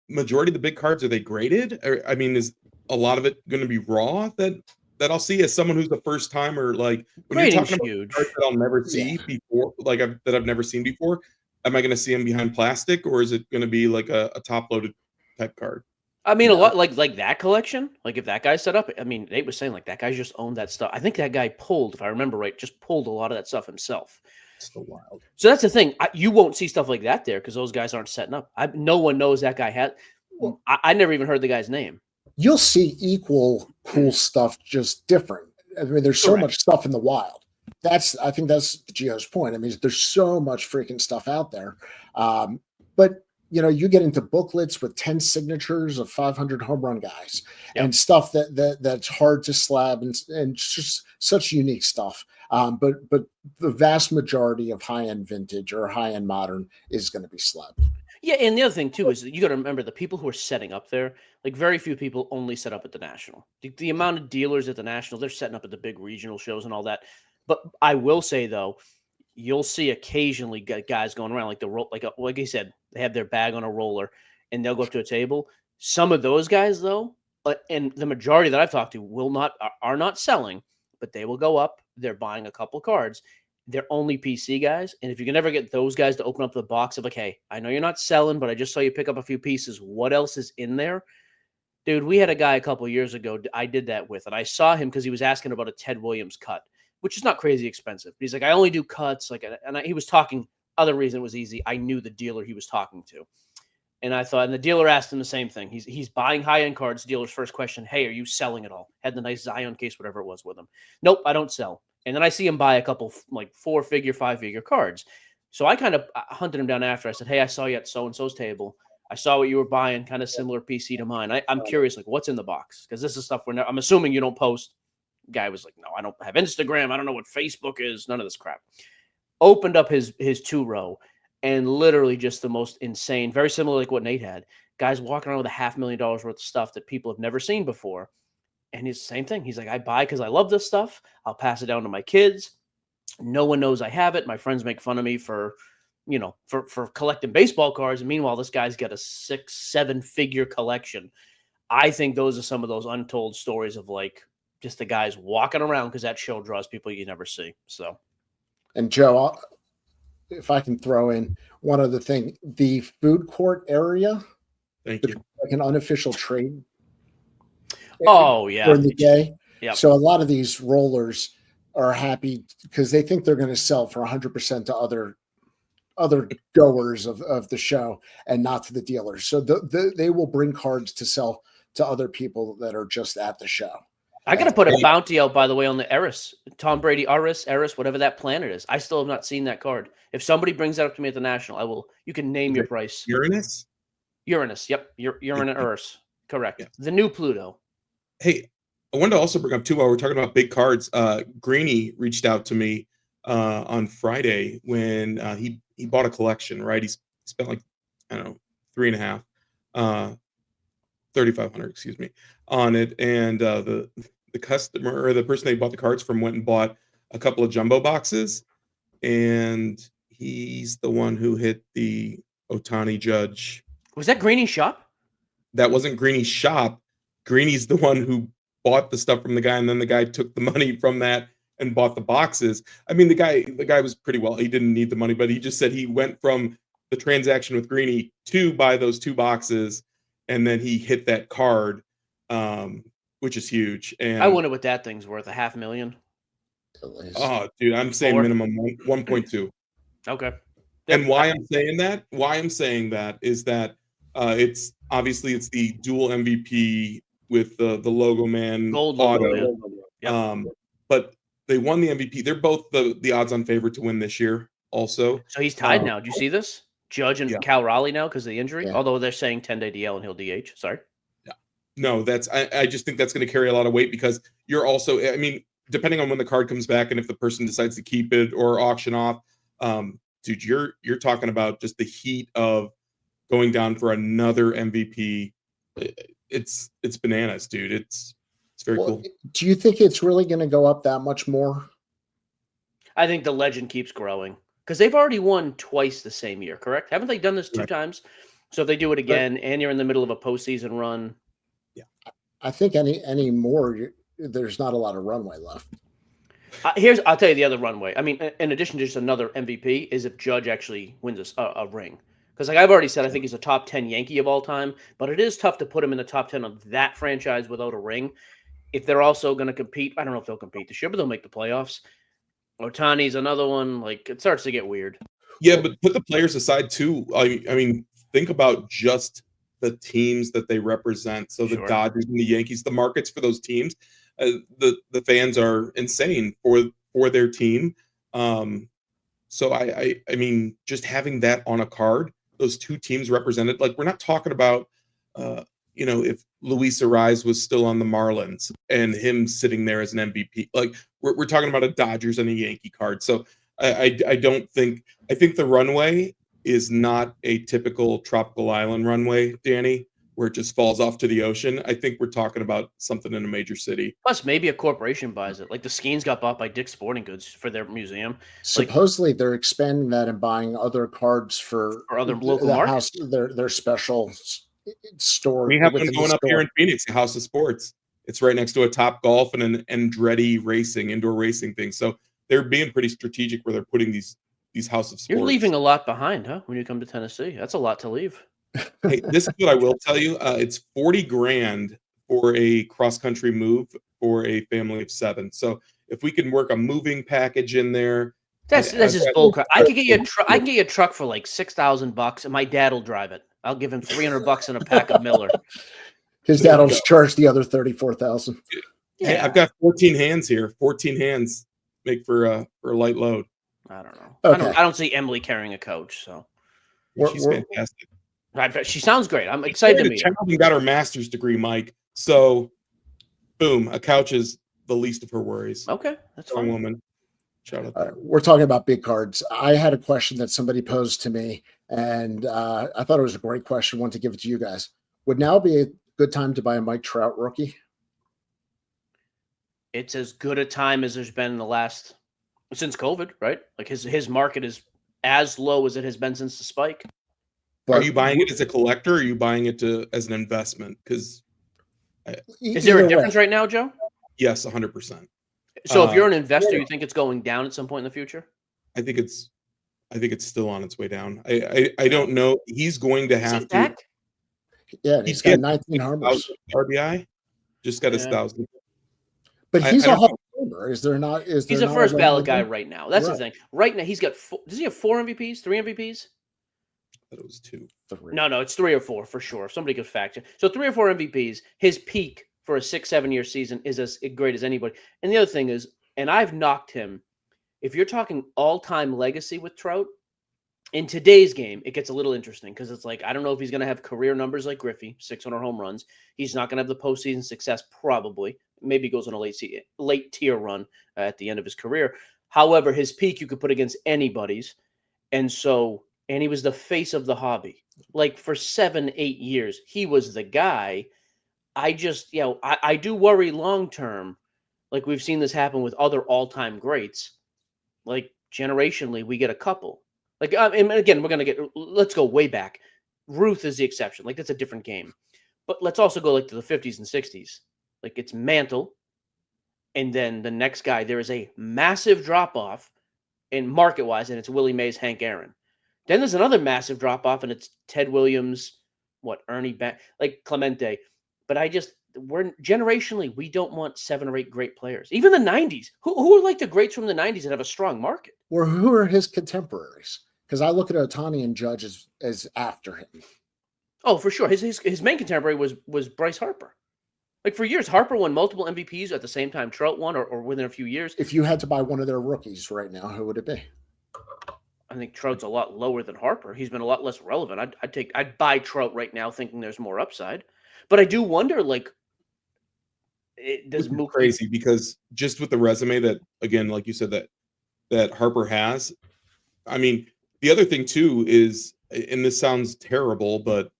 majority of the big cards, are they graded? Or, I mean, is a lot of it going to be raw that I'll see as someone who's the first time, or like when you're talking about huge. cards that I'll never see before, like that I've never seen before, am I going to see them behind plastic, or is it going to be like a top loaded type card? I mean, a lot like that collection. Like if that guy set up, I mean, Nate was saying like that guy just owned that stuff. I think that guy pulled, if I remember right, just pulled a lot of that stuff himself. So wild. So that's the thing. You won't see stuff like that there because those guys aren't setting up. No one knows that guy had. I never even heard the guy's name. You'll see equal cool stuff, just different. I mean, there's so much stuff in the wild. I think that's Gio's point. I mean, there's so much freaking stuff out there. But you get into booklets with 10 signatures of 500 home run guys and stuff that's hard to slab and just such unique stuff. But the vast majority of high-end vintage or high-end modern is going to be slabbed. Yeah, and the other thing too is that you got to remember the people who are setting up there. Like very few people only set up at the National. The amount of dealers at the National, they're setting up at the big regional shows and all that. But I will say though, you'll see occasionally guys going around like he said, they have their bag on a roller and they'll go up to a table. Some of those guys though, and the majority that I've talked to are not selling, but they will go up. They're buying a couple cards. They're only PC guys. And if you can ever get those guys to open up the box of like, hey, I know you're not selling, but I just saw you pick up a few pieces. What else is in there? Dude, we had a guy a couple of years ago I did that with, and I saw him because he was asking about a Ted Williams cut, which is not crazy expensive. But he's like, I only do cuts. He was talking, other reason it was easy. I knew the dealer he was talking to. And I thought, and the dealer asked him the same thing. He's buying high-end cards. Dealer's first question, hey, are you selling at all? Had the nice Zion case, whatever it was with him. Nope, I don't sell. And then I see him buy a couple like 4-figure, 5-figure cards. So I kind of hunted him down after. I said, hey, I saw you at so-and-so's table. I saw what you were buying, kind of similar PC to mine. I'm curious, like, what's in the box? Because this is stuff I'm assuming you don't post. Guy was like, no, I don't have Instagram. I don't know what Facebook is. None of this crap. Opened up his 2-row and literally just the most insane, very similar like what Nate had. Guys walking around with $500,000 worth of stuff that people have never seen before. And he's the same thing. He's like, I buy because I love this stuff. I'll pass it down to my kids. No one knows I have it. My friends make fun of me for collecting baseball cards. And meanwhile, this guy's got a 6-7 figure collection. I think those are some of those untold stories of like just the guys walking around because that show draws people you never see. So, and Joe, if I can throw in one other thing, the food court area, Thank you. like an unofficial trade. Oh yeah. During the day. Yep. So a lot of these rollers are happy because they think they're going to sell for 100% to other goers of the show and not to the dealers. So they will bring cards to sell to other people that are just at the show. I got to put a bounty out, by the way, on the Eris. Tom Brady Eris, whatever that planet is. I still have not seen that card. If somebody brings that up to me at the National, I will. You can name your price. Uranus? Uranus. Yep. Uranus Eris. Correct. Yeah. The new Pluto. Hey, I wanted to also bring up too, while we're talking about big cards, Greenie reached out to me on Friday when he bought a collection, right? He spent like, I don't know, 3,500, excuse me, on it. And the customer, or the person they bought the cards from, went and bought a couple of jumbo boxes. And he's the one who hit the Ohtani Judge. Was that Greenie's shop? That wasn't Greenie's shop. Greenie's the one who bought the stuff from the guy, and then the guy took the money from that and bought the boxes. I mean, the guy was pretty well. He didn't need the money, but he just said he went from the transaction with Greenie to buy those 2 boxes, and then he hit that card, which is huge. And I wonder what that thing's worth. $500,000. Oh, dude, I'm saying minimum 1.2. Okay. And why I'm saying that is that it's obviously it's the dual MVP with the logo man Gold auto. logo man. Yep. But they won the MVP. They're both the odds-on favorite to win this year also. So he's tied now. Do you see this? Judge and Cal Raleigh now because of the injury. Yeah. Although they're saying 10-day DL and he'll DH. Sorry. Yeah. No, I just think that's going to carry a lot of weight because you're also, I mean, depending on when the card comes back and if the person decides to keep it or auction off, dude, you're talking about just the heat of going down for another MVP. It's bananas, dude. It's very cool. Do you think it's really going to go up that much more? I think the legend keeps growing because they've already won twice the same year, correct? Haven't they done this 2 times? So if they do it again, and you're in the middle of a postseason run, yeah, I think any more, there's not a lot of runway left. I'll tell you the other runway. I mean, in addition to just another MVP, is if Judge actually wins a ring. Because like I've already said, I think he's a top 10 Yankee of all time, but it is tough to put him in the top 10 of that franchise without a ring. If they're also going to compete, I don't know if they'll compete this year, but they'll make the playoffs. Ohtani's another one. Like, it starts to get weird. Yeah, but put the players aside too. I mean, think about just the teams that they represent. So the Dodgers and the Yankees, the markets for those teams, the fans are insane for their team. So I mean, just having that on a card, those 2 teams represented, like we're not talking about, if Luis Ariz was still on the Marlins and him sitting there as an MVP, like we're talking about a Dodgers and a Yankee card. So I think the runway is not a typical tropical island runway, Danny, where it just falls off to the ocean. I think we're talking about something in a major city. Plus, maybe a corporation buys it. Like the Skeens got bought by Dick's Sporting Goods for their museum. Supposedly, they're expanding that and buying other cards for other local markets. Their special store. We have one going up here in Phoenix, the House of Sports. It's right next to a Top Golf and an Andretti Racing, indoor racing thing. So they're being pretty strategic where they're putting these House of Sports. You're leaving a lot behind, huh? When you come to Tennessee, that's a lot to leave. Hey, this is what I will tell you. It's $40,000 for a cross-country move for a family of 7. So if we can work a moving package in there, that's just bullcrap. I can get you a truck for like $6,000, and my dad will drive it. I'll give him $300 and a pack of Miller. His dad will charge the other $34,000. Yeah, hey, I've got 14 hands here. 14 hands make for a light load. I don't know. Okay. I don't see Emily carrying a coach. So she's fantastic. She sounds great. I'm excited to meet her. She got her master's degree, Mike. So, boom, a couch is the least of her worries. Okay, that's Strong fine. Woman. Shout out there. We're talking about big cards. I had a question that somebody posed to me, and I thought it was a great question. I want to give it to you guys. Would now be a good time to buy a Mike Trout rookie? It's as good a time as there's been in the last since COVID, right? Like his market is as low as it has been since the spike. But are you buying it as a collector, or are you buying it as an investment? Because is there a difference right now, Joe? Yes, 100%. So if you're an investor, you think it's going down at some point in the future? I think it's I think it's still on its way down. I don't know. He's going to Is he have to. back? Yeah, he's got 19 homers. RBI. Just got his 1,000. But he's I a don't Hall of Famer. Is there not? He's a first ballot guy right now. That's the thing. Right now, he's got does he have 4 MVPs? 3 MVPs? I thought it was 2. No, it's 3 or 4 for sure. If somebody could fact check. So 3 or 4 MVPs. His peak for a 6-7 year season is as great as anybody. And the other thing is, and I've knocked him, if you're talking all-time legacy with Trout, in today's game, it gets a little interesting because it's like, I don't know if he's going to have career numbers like Griffey, 600 home runs. He's not going to have the postseason success, probably. Maybe he goes on a late tier run at the end of his career. However, his peak you could put against anybody's. And he was the face of the hobby. Like for 7-8 years, he was the guy. I just, I do worry long-term. Like we've seen this happen with other all-time greats. Like generationally, we get a couple. Like, and again, let's go way back. Ruth is the exception. Like, that's a different game. But let's also go like to the 50s and 60s. Like, it's Mantle. And then the next guy, there is a massive drop-off in market-wise, and it's Willie Mays, Hank Aaron. Then there's another massive drop-off, and it's Ted Williams, Ernie like Clemente. But we're generationally, we don't want 7 or 8 great players. Even the 90s. Who are like the greats from the 90s that have a strong market? Or who are his contemporaries? Because I look at Ohtani and Judge as after him. Oh, for sure. His main contemporary was Bryce Harper. Like for years, Harper won multiple MVPs at the same time Trout won, or within a few years. If you had to buy one of their rookies right now, who would it be? I think Trout's a lot lower than Harper. He's been a lot less relevant. I'd buy Trout right now, thinking there's more upside. But I do wonder, like, does Mookie crazy because just with the resume that, again, like you said, that Harper has. I mean, the other thing too is, and this sounds terrible, but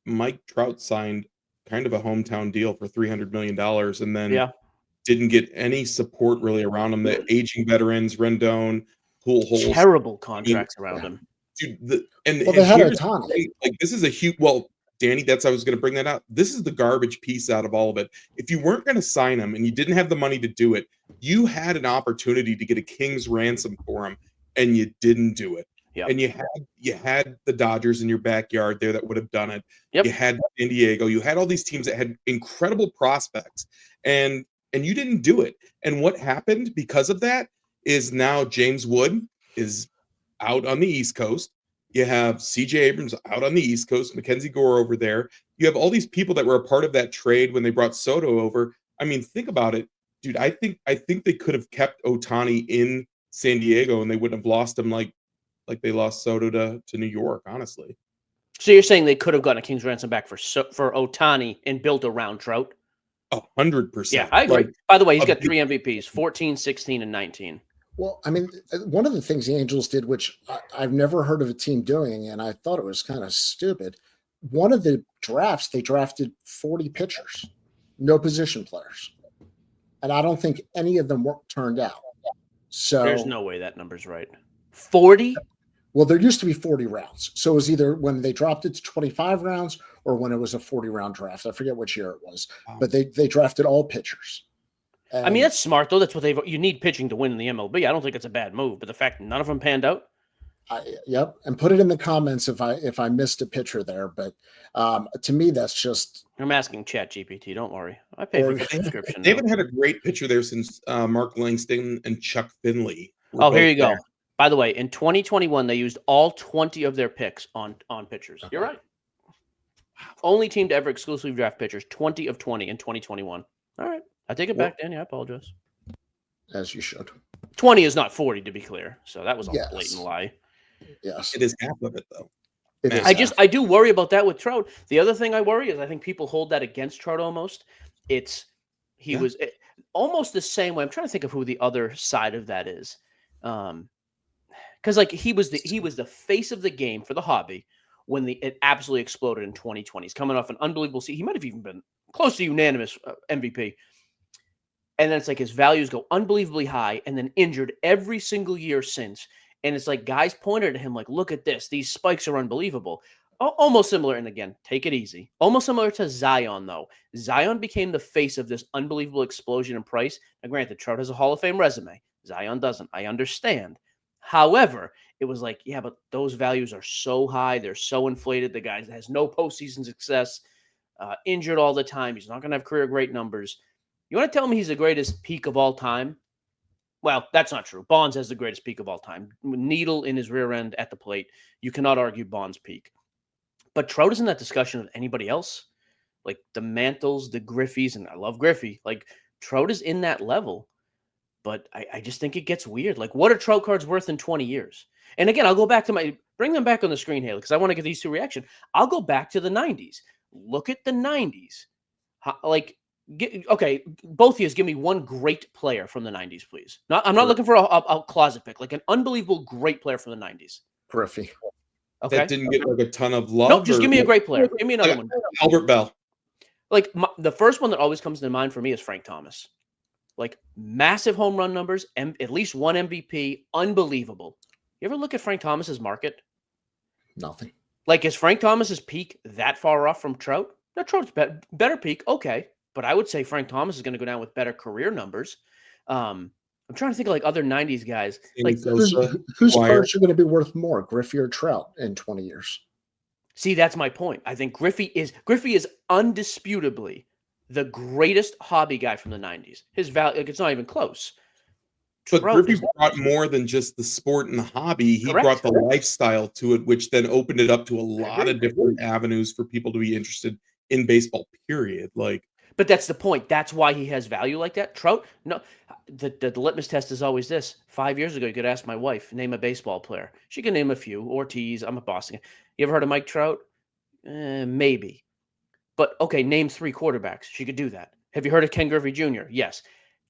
Mike Trout signed kind of a hometown deal for $300 million, and then didn't get any support really around him. The aging veterans, Rendon, Pujols, terrible contracts around him. Dude, they had Ohtani. Like, this is a huge. Well, Danny, I was going to bring that up. This is the garbage piece out of all of it. If you weren't going to sign him and you didn't have the money to do it, you had an opportunity to get a king's ransom for him, and you didn't do it. Yep. And you had the Dodgers in your backyard there that would have done it. Yep. You had San Diego. You had all these teams that had incredible prospects, and you didn't do it. And what happened because of that is now James Wood is out on the East Coast. You have C.J. Abrams out on the East Coast, Mackenzie Gore over there. You have all these people that were a part of that trade when they brought Soto over. I mean, think about it, dude. I think they could have kept Ohtani in San Diego, and they wouldn't have lost him like they lost Soto to New York, honestly. So you're saying they could have gotten a king's ransom back for Ohtani and built around Trout? 100%. Yeah, I agree. By the way, he's got 3 MVPs, 14, 16, and 19. Well, I mean, one of the things the Angels did, which I've never heard of a team doing, and I thought it was kind of stupid. One of the drafts, they drafted 40 pitchers, no position players. And I don't think any of them turned out. So there's no way that number's right. 40? Well, there used to be 40 rounds. So it was either when they dropped it to 25 rounds or when it was a 40-round draft. I forget which year it was. But they drafted all pitchers. I mean, that's smart, though. That's what you need pitching to win in the MLB. I don't think it's a bad move. But the fact none of them panned out? Yep. And put it in the comments if I missed a pitcher there. But to me, that's just... I'm asking ChatGPT. Don't worry. I pay for the subscription. They haven't had a great pitcher there since Mark Langston and Chuck Finley. Oh, here you go. By the way, in 2021, they used all 20 of their picks on pitchers. Okay. You're right. Only team to ever exclusively draft pitchers, 20 of 20 in 2021. All right. I take it back, Danny. I apologize. As you should. 20 is not 40, to be clear. So that was a blatant lie. Yes. It is half of it, though. I do worry about that with Trout. The other thing I worry is I think people hold that against Trout almost. He was almost the same way. I'm trying to think of who the other side of that is. Because like he was the face of the game for the hobby when it absolutely exploded in 2020. He's coming off an unbelievable season. He might have even been close to unanimous MVP. And then it's like his values go unbelievably high and then injured every single year since. And it's like guys pointed at him like, look at this. These spikes are unbelievable. Almost similar. And again, take it easy. Almost similar to Zion, though. Zion became the face of this unbelievable explosion in price. Now, granted, Trout has a Hall of Fame resume. Zion doesn't. I understand. However, it was like, yeah, but those values are so high. They're so inflated. The guy has no postseason success, injured all the time. He's not going to have career great numbers. You want to tell me he's the greatest peak of all time? Well, that's not true. Bonds has the greatest peak of all time. Needle in his rear end at the plate. You cannot argue Bonds' peak. But Trout is in that discussion with anybody else. Like the Mantles, the Griffies, and I love Griffey. Like Trout is in that level. But I just think it gets weird. Like, what are Trout cards worth in 20 years? And again, I'll go back to bring them back on the screen, Haley, because I want to get these two reaction. I'll go back to the 90s. Look at the 90s. Okay, both of you give me one great player from the 90s, please. I'm not looking for a closet pick, like an unbelievable great player from the 90s. Griffey. Okay. That didn't get like a ton of love. No, just give me a great player. Give me another one. Albert Bell. Like the first one that always comes to mind for me is Frank Thomas. Like massive home run numbers, and at least one MVP, unbelievable. You ever look at Frank Thomas's market? Nothing. Like, is Frank Thomas's peak that far off from Trout? No, Trout's better peak, okay. But I would say Frank Thomas is going to go down with better career numbers. I'm trying to think of like other 90s guys. Like whose cards are going to be worth more, Griffey or Trout in 20 years? See, that's my point. I think Griffey is undisputably the greatest hobby guy from the 90s. His value, like, it's not even close. But Griffey brought more than just the sport and the hobby. He brought the lifestyle to it, which then opened it up to a lot of different avenues for people to be interested in baseball, period. But that's the point. That's why he has value like that. Trout, no. The litmus test is always this. 5 years ago, you could ask my wife, name a baseball player. She can name a few. Ortiz, I'm a Boston. You ever heard of Mike Trout? Maybe. But, okay, name 3 quarterbacks. She could do that. Have you heard of Ken Griffey Jr.? Yes.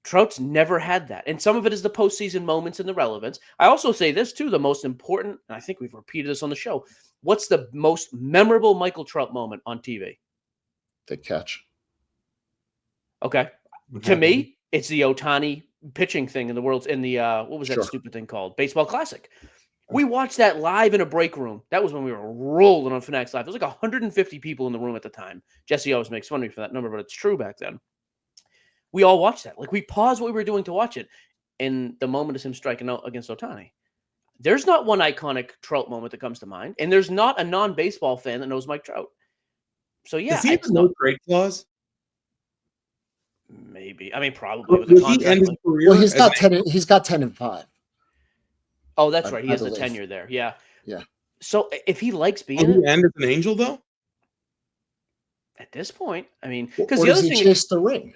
Trout's never had that. And some of it is the postseason moments and the relevance. I also say this, too, the most important, and I think we've repeated this on the show. What's the most memorable Michael Trout moment on TV? The catch. Okay. To me, it's the Ohtani pitching thing in the what was that stupid thing called? Baseball Classic. We watched that live in a break room. That was when we were rolling on Fanatics Live. There was like 150 people in the room at the time. Jesse always makes fun of me for that number, but it's true back then. We all watched that. Like, we paused what we were doing to watch it. And the moment is him striking out against Ohtani. There's not one iconic Trout moment that comes to mind. And there's not a non-baseball fan that knows Mike Trout. So, yeah. Does he have no trade clause? Maybe. I mean, probably. With the contract. Well, he's got 10-5. Oh, that's right. He has the tenure there. Yeah. Yeah. So if he likes being Will he end as an Angel, though? At this point, I mean, because the other thing chase the ring.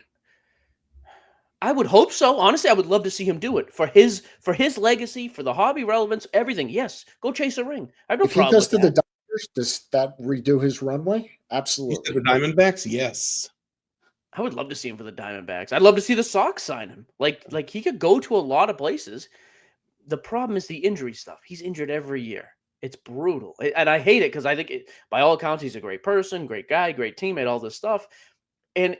I would hope so. Honestly, I would love to see him do it for his legacy, for the hobby relevance, everything. Yes, go chase a ring. I have no problem. If he goes to the Dodgers, does that redo his runway? Absolutely. The Diamondbacks, yes. I would love to see him for the Diamondbacks. I'd love to see the Sox sign him. Like he could go to a lot of places. The problem is the injury stuff. He's injured every year. It's brutal. And I hate it because I think, by all accounts, he's a great person, great guy, great teammate, all this stuff. And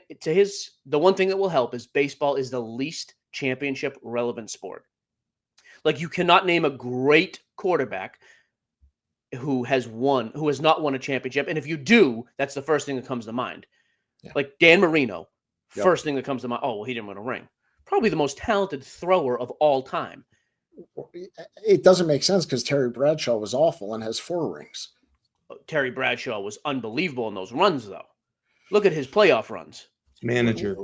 the one thing that will help is baseball is the least championship relevant sport. Like, you cannot name a great quarterback who has not won a championship. And if you do, that's the first thing that comes to mind. Yeah. Like Dan Marino, first thing that comes to mind. Oh, well, he didn't win a ring. Probably the most talented thrower of all time. It doesn't make sense because Terry Bradshaw was awful and has 4 rings. Terry Bradshaw was unbelievable in those runs, though. Look at his playoff runs. Manager.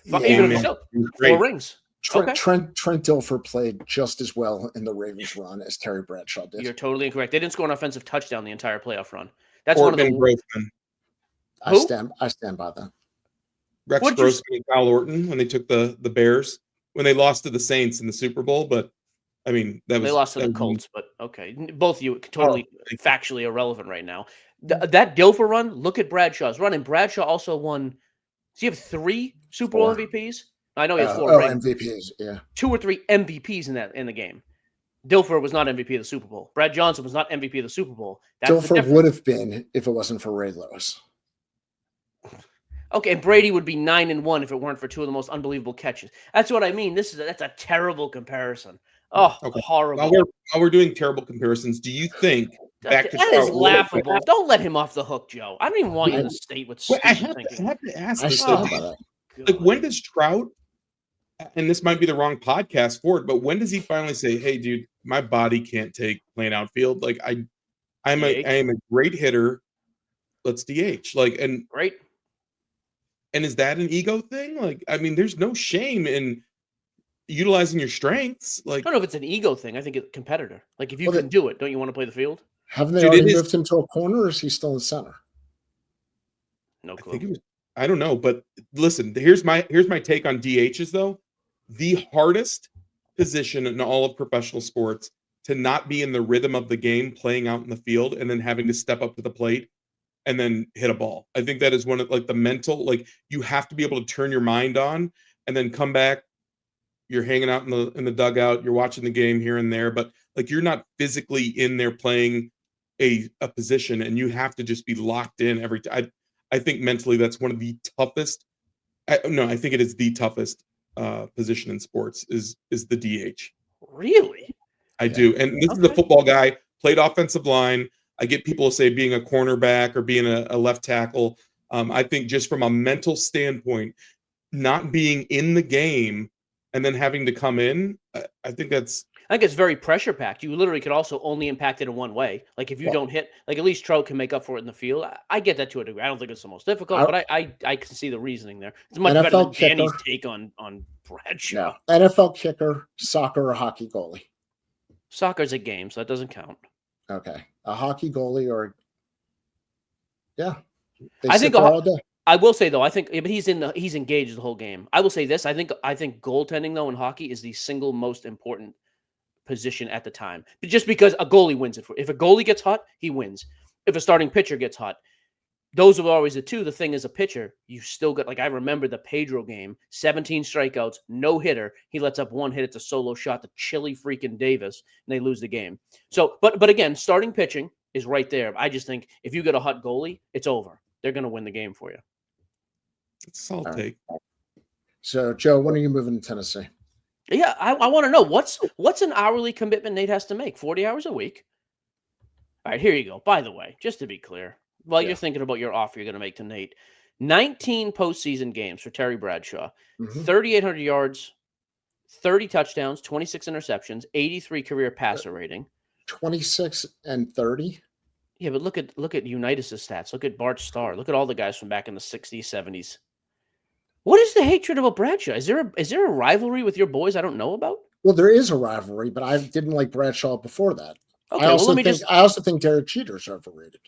Even still, 4 rings. Trent Dilfer played just as well in the Ravens run as Terry Bradshaw did. You're totally incorrect. They didn't score an offensive touchdown the entire playoff run. That's Orton one of the. I stand by that. Rex Grossman and Kyle Orton when they took the Bears when they lost to the Saints in the Super Bowl, but I mean they lost to the Colts. But okay, both of you totally factually irrelevant right now. That Dilfer run. Look at Bradshaw's run, and Bradshaw also won. Does he have 3 Super Bowl MVPs? I know he has 4 MVPs. Yeah, 2 or 3 MVPs in the game. Dilfer was not MVP of the Super Bowl. Brad Johnson was not MVP of the Super Bowl. Dilfer would have been if it wasn't for Ray Lewis. Okay, and Brady would be 9-1 if it weren't for 2 of the most unbelievable catches. That's what I mean. That's a terrible comparison. Oh, okay. Horrible. While we're doing terrible comparisons, do you think that is laughable? Don't let him off the hook, Joe. I don't even want you to state what's stupid thinking. I have to ask this. Like, when does Trout, and this might be the wrong podcast for it, but when does he finally say, hey, dude, my body can't take playing outfield. Like I am a great hitter. Let's DH. Like great. And is that an ego thing? Like, I mean, there's no shame in utilizing your strengths. Like, I don't know if it's an ego thing. I think it's competitor. Like, if you can do it, don't you want to play the field? Haven't they already moved him to a corner, or is he still in center? No clue. I don't know, but listen, here's my take on DHs though. The hardest position in all of professional sports to not be in the rhythm of the game, playing out in the field, and then having to step up to the plate and then hit a ball. I think that is one of like the mental, like you have to be able to turn your mind on and then come back. You're hanging out in the dugout, you're watching the game here and there, but like you're not physically in there playing a position, and you have to just be locked in every time. I think mentally that's one of the toughest. I think it is the toughest position in sports is the DH. Really? I do. And this is a football guy, played offensive line. I get people to say being a cornerback or being a left tackle. I think just from a mental standpoint, not being in the game and then having to come in, I think it's very pressure packed. You literally could also only impact it in one way. Like if you don't hit, like at least Trout can make up for it in the field. I get that to a degree. I don't think it's the most difficult, but I can see the reasoning there. It's much better than Danny's take on Bradshaw. No. NFL kicker, soccer, or hockey goalie. Soccer's a game, so that doesn't count. Okay, a hockey goalie or I think I will say though, I think but he's engaged the whole game. I will say this, I think goaltending though in hockey is the single most important position at the time. But just because a goalie wins it. If a goalie gets hot, he wins. If a starting pitcher gets hot, those are always the two. The thing is, a pitcher, you still got, like I remember the Pedro game, 17 strikeouts, no hitter. He lets up one hit. It's a solo shot to Chili freaking Davis, and they lose the game. So, but again, starting pitching is right there. I just think if you get a hot goalie, it's over. They're going to win the game for you. It's a solid take. So, Joe, when are you moving to Tennessee? Yeah, I want to know what's an hourly commitment Nate has to make? 40 hours a week? All right, here you go. By the way, just to be clear, while you're thinking about your offer you're going to make to Nate, 19 postseason games for Terry Bradshaw, 3,800 yards, 30 touchdowns, 26 interceptions, 83 career passer rating. 26 and 30? Yeah, but look at Unitas' stats. Look at Bart Starr. Look at all the guys from back in the 60s, 70s. What is the hatred about Bradshaw? Is there a rivalry with your boys I don't know about? Well, there is a rivalry, but I didn't like Bradshaw before that. Okay, I also think Derek Jeter's overrated.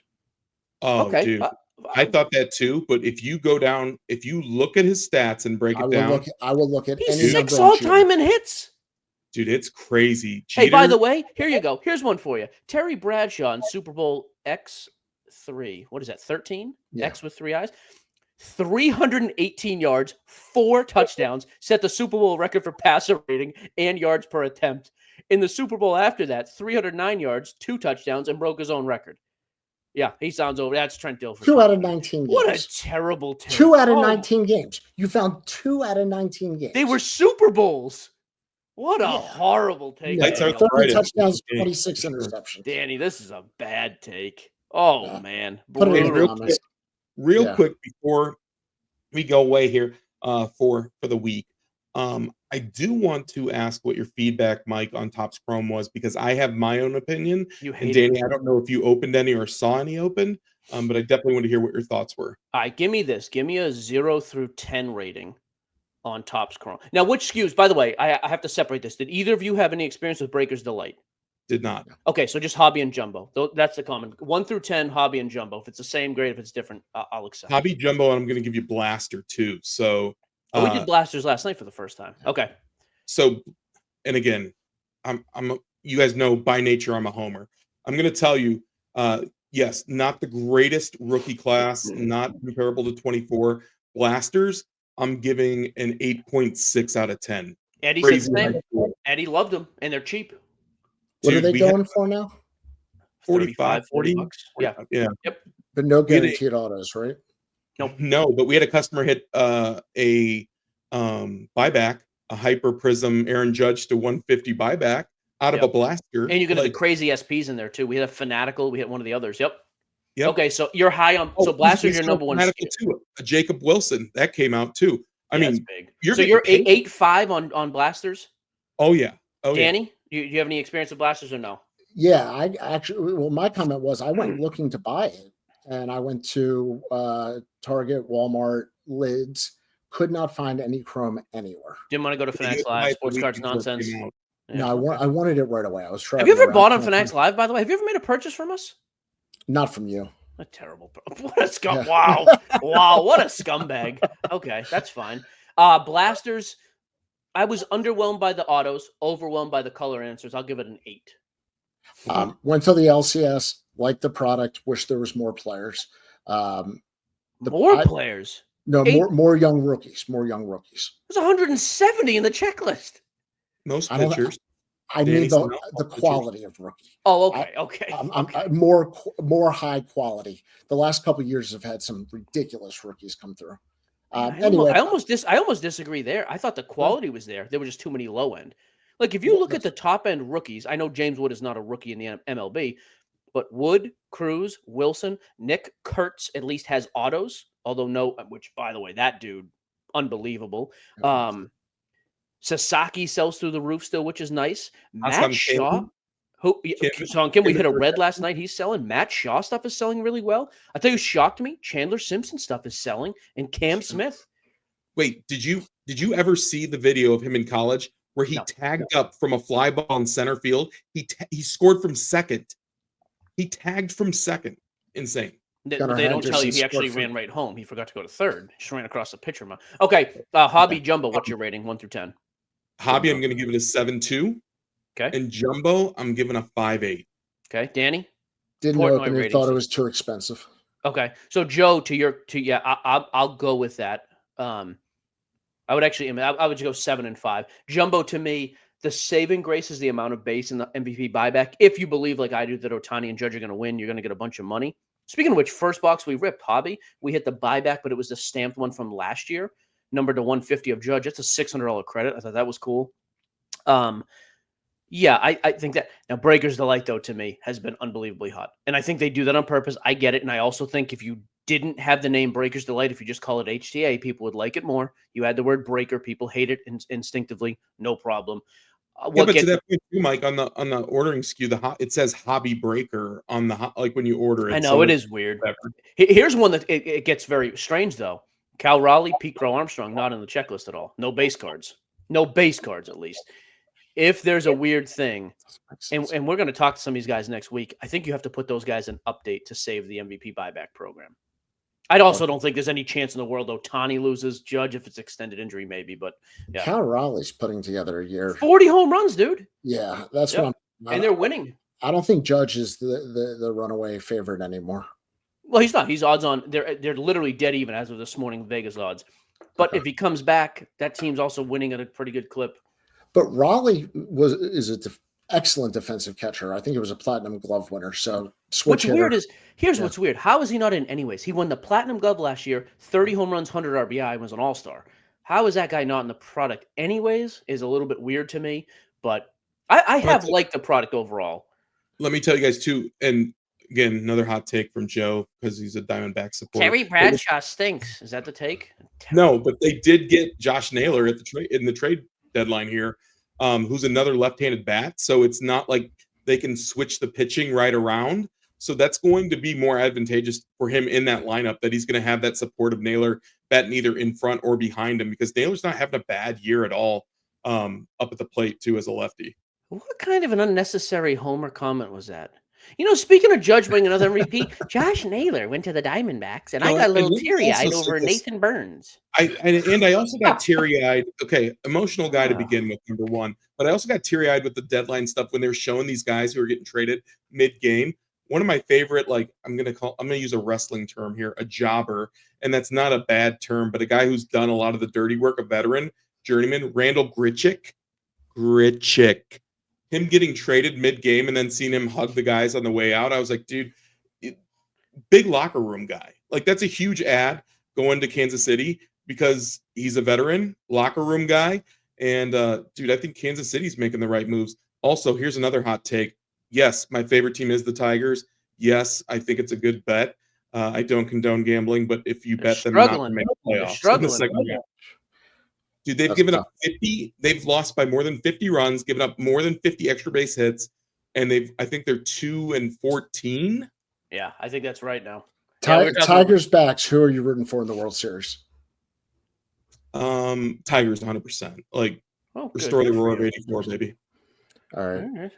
Oh, okay. Dude. I thought that too, but if you look at his stats and break it down, I will look at he's 6 all-time in hits. Dude, it's crazy. Jeter, hey, by the way, here you go. Here's one for you. Terry Bradshaw in Super Bowl X3. What is that, 13? Yeah. X with 3 eyes. 318 yards, 4 touchdowns, set the Super Bowl record for passer rating and yards per attempt. In the Super Bowl after that, 309 yards, 2 touchdowns, and broke his own record. Yeah, he sounds over. That's Trent Dilfer. 2 out of 19 games. What a terrible take. 2 out of 19 games. You found 2 out of 19 games. They were Super Bowls. What a horrible take. 30 touchdowns, 26 interceptions. Danny, this is a bad take. Oh, man. Put it in Real quick before we go away here for the week, I do want to ask what your feedback, Mike, on Topps Chrome was, because I have my own opinion. And Danny, I don't know if you opened any or saw any open, but I definitely want to hear what your thoughts were. All right, give me this. Give me a 0 through 10 rating on Topps Chrome. Now, which SKUs, by the way, I have to separate this. Did either of you have any experience with Breaker's Delight? Did not. Okay, so just hobby and jumbo. That's the common. 1 through 10, hobby and jumbo. If it's the same grade, if it's different, I'll accept. Hobby, jumbo, and I'm going to give you blaster too. So we did blasters last night for the first time. Okay. So, and again, you guys know by nature I'm a homer. I'm going to tell you, yes, not the greatest rookie class, not comparable to 24 blasters. I'm giving an 8.6 out of 10. Eddie said the same. Eddie loved them, and they're cheap. What are they going for now? 45, 40 bucks. Yeah. Yep. But no guaranteed autos, right? Nope. No, but we had a customer hit a buyback, a Hyper Prism Aaron Judge to 150 buyback out of a blaster. And you get the crazy SPs in there too. We had a Fanatical. We hit one of the others. Yep. Okay, so you're high on. So blasters, your number one. Too. A Jacob Wilson that came out too. I mean, big. You're 8.5 on blasters. Oh yeah. Danny, Do you have any experience with blasters or no? Yeah, I actually, well, my comment was I went looking to buy it, and I went to Target, Walmart, Lids, could not find any chrome anywhere. Didn't want to go to Fanatics Live, sports cards nonsense. Yeah, no, I wanted it right away. I was trying. Have you ever bought on Fanatics Live, by the way? Have you ever made a purchase from us? Not from you. A terrible. What a scum! Wow, wow, what a scumbag. Okay, that's fine. Blasters. I was underwhelmed by the autos, overwhelmed by the color answers. I'll give it an 8. Went to the LCS, liked the product, wish there was more players. More players? No, 8? more young rookies. More young rookies. There's 170 in the checklist. Most pitchers. I need the quality of rookie. Oh, okay, okay. I'm more high quality. The last couple of years have had some ridiculous rookies come through. Anyway, I almost disagree there. I thought the quality was there. There were just too many low end. Like if you look at the top end rookies, I know James Wood is not a rookie in the MLB, but Wood, Cruz, Wilson, Nick Kurtz at least has autos. Although which by the way, that dude, unbelievable. Sasaki sells through the roof still, which is nice. Matt Shaw, Song Kim, we hit a red last night. He's selling. Matt Shaw stuff is selling really well. I tell you, shocked me. Chandler Simpson stuff is selling, and Cam Smith. Wait, did you ever see the video of him in college where he tagged up from a fly ball in center field? He scored from second. He tagged from second. Insane. They don't tell you he actually ran right home. He forgot to go to third. Just ran across the pitcher. Okay, Hobby Jumbo, what's your rating? 1 through 10. Hobby, I'm going to give it a 7.2. Okay. And Jumbo, I'm giving a 5.8. Okay, Danny. Didn't open it. Thought it was too expensive. Okay, so Joe, I'll go with that. I would actually, I would go 7 and 5. Jumbo, to me, the saving grace is the amount of base in the MVP buyback. If you believe, like I do, that Ohtani and Judge are going to win, you're going to get a bunch of money. Speaking of which, first box we ripped, Hobby, we hit the buyback, but it was the stamped one from last year, numbered to 150 of Judge. That's a $600 credit. I thought that was cool. Yeah, I think that now Breaker's Delight, though, to me has been unbelievably hot. And I think they do that on purpose. I get it. And I also think if you didn't have the name Breaker's Delight, if you just call it HTA, people would like it more. You add the word breaker, people hate it instinctively, no problem. But to that point too, Mike, on the ordering SKU, it says Hobby Breaker on the like when you order it. I know, it is weird. Here's one that it gets very strange though. Cal Raleigh, Pete Crow Armstrong, not in the checklist at all. No base cards. No base cards, at least. If there's a weird thing, and we're going to talk to some of these guys next week, I think you have to put those guys in update to save the MVP buyback program. I also don't think there's any chance in the world Ohtani loses. Judge, if it's extended injury, maybe. But yeah. Cal Raleigh's putting together a year. 40 home runs, dude. Yeah, that's what and they're winning. I don't think Judge is the runaway favorite anymore. Well, he's not. He's odds on. They're literally dead even as of this morning, Vegas odds. But if he comes back, that team's also winning at a pretty good clip. But Raleigh is an excellent defensive catcher. I think it was a Platinum Glove winner. So what's weird is what's weird. How is he not in anyways? He won the Platinum Glove last year, 30 home runs, 100 RBI, and was an All-Star. How is that guy not in the product anyways? Is a little bit weird to me. But I have liked the product overall. Let me tell you guys too, and again, another hot take from Joe because he's a Diamondback supporter. Terry Bradshaw stinks. Is that the take? No, but they did get Josh Naylor at in the trade deadline here, who's another left-handed bat. So it's not like they can switch the pitching right around. So that's going to be more advantageous for him in that lineup, that he's going to have that support of Naylor batting either in front or behind him, because Naylor's not having a bad year at all up at the plate too as a lefty. What kind of an unnecessary homer comment was that? You know, speaking of Judge winning another MVP, Josh Naylor went to the Diamondbacks, and I got a little teary-eyed over Nathan Burns. I also got teary-eyed. Okay, emotional guy to begin with, number one. But I also got teary-eyed with the deadline stuff when they were showing these guys who are getting traded mid-game. One of my favorite, I'm gonna use a wrestling term here, a jobber, and that's not a bad term, but a guy who's done a lot of the dirty work, a veteran, journeyman, Randall Grichuk. Him getting traded mid-game and then seeing him hug the guys on the way out, I was like, dude, big locker room guy. Like, that's a huge ad going to Kansas City because he's a veteran locker room guy. And, dude, I think Kansas City's making the right moves. Also, here's another hot take. Yes, my favorite team is the Tigers. Yes, I think it's a good bet. I don't condone gambling, but if you bet them not to make playoffs in the second round. Dude, they've given up 50. They've lost by more than 50 runs, given up more than 50 extra base hits, and I think they're 2-14. Yeah, I think that's right now. Tigers backs. Who are you rooting for in the World Series? Tigers 100%. Like, restore the roar of '84, baby. All right.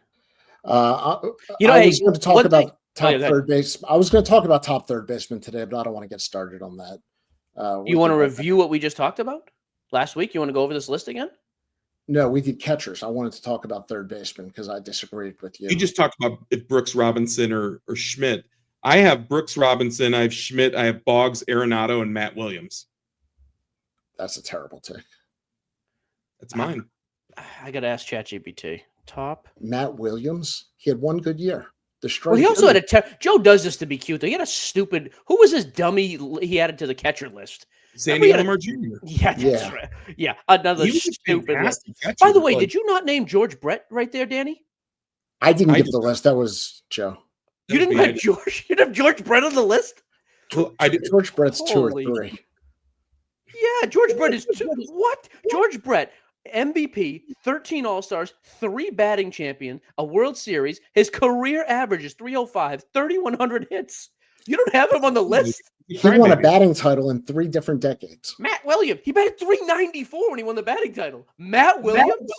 All right. I was going to talk about third base. I was going to talk about top third baseman today, but I don't want to get started on that. You want to review what we just talked about last week? You want to go over this list again? No, we did catchers. I wanted to talk about third baseman because I disagreed with you. You just talked about if Brooks Robinson or Schmidt. I have Brooks Robinson, I have Schmidt, I have Boggs, Arenado, and Matt Williams. That's a terrible take. That's mine. I got to ask ChatGPT. Top Matt Williams. He had one good year. Well, he also had Joe does this to be cute, though. He had a stupid. Who was this dummy he added to the catcher list? Sandy Alomar Jr. Yeah, that's right. Yeah, another stupid list. By the way, did you not name George Brett right there, Danny? I didn't give the list. That was Joe. You didn't have George. You didn't have George Brett on the list. Well, I did. George Brett's 2 or 3. Yeah, George Brett is 2. What? George Brett, MVP, 13 All-Stars, 3 batting champion, a World Series. His career average is 305, 3,100 hits. You don't have him on the list? He won a batting title in 3 different decades. Matt Williams. He batted 394 when he won the batting title. Matt Williams?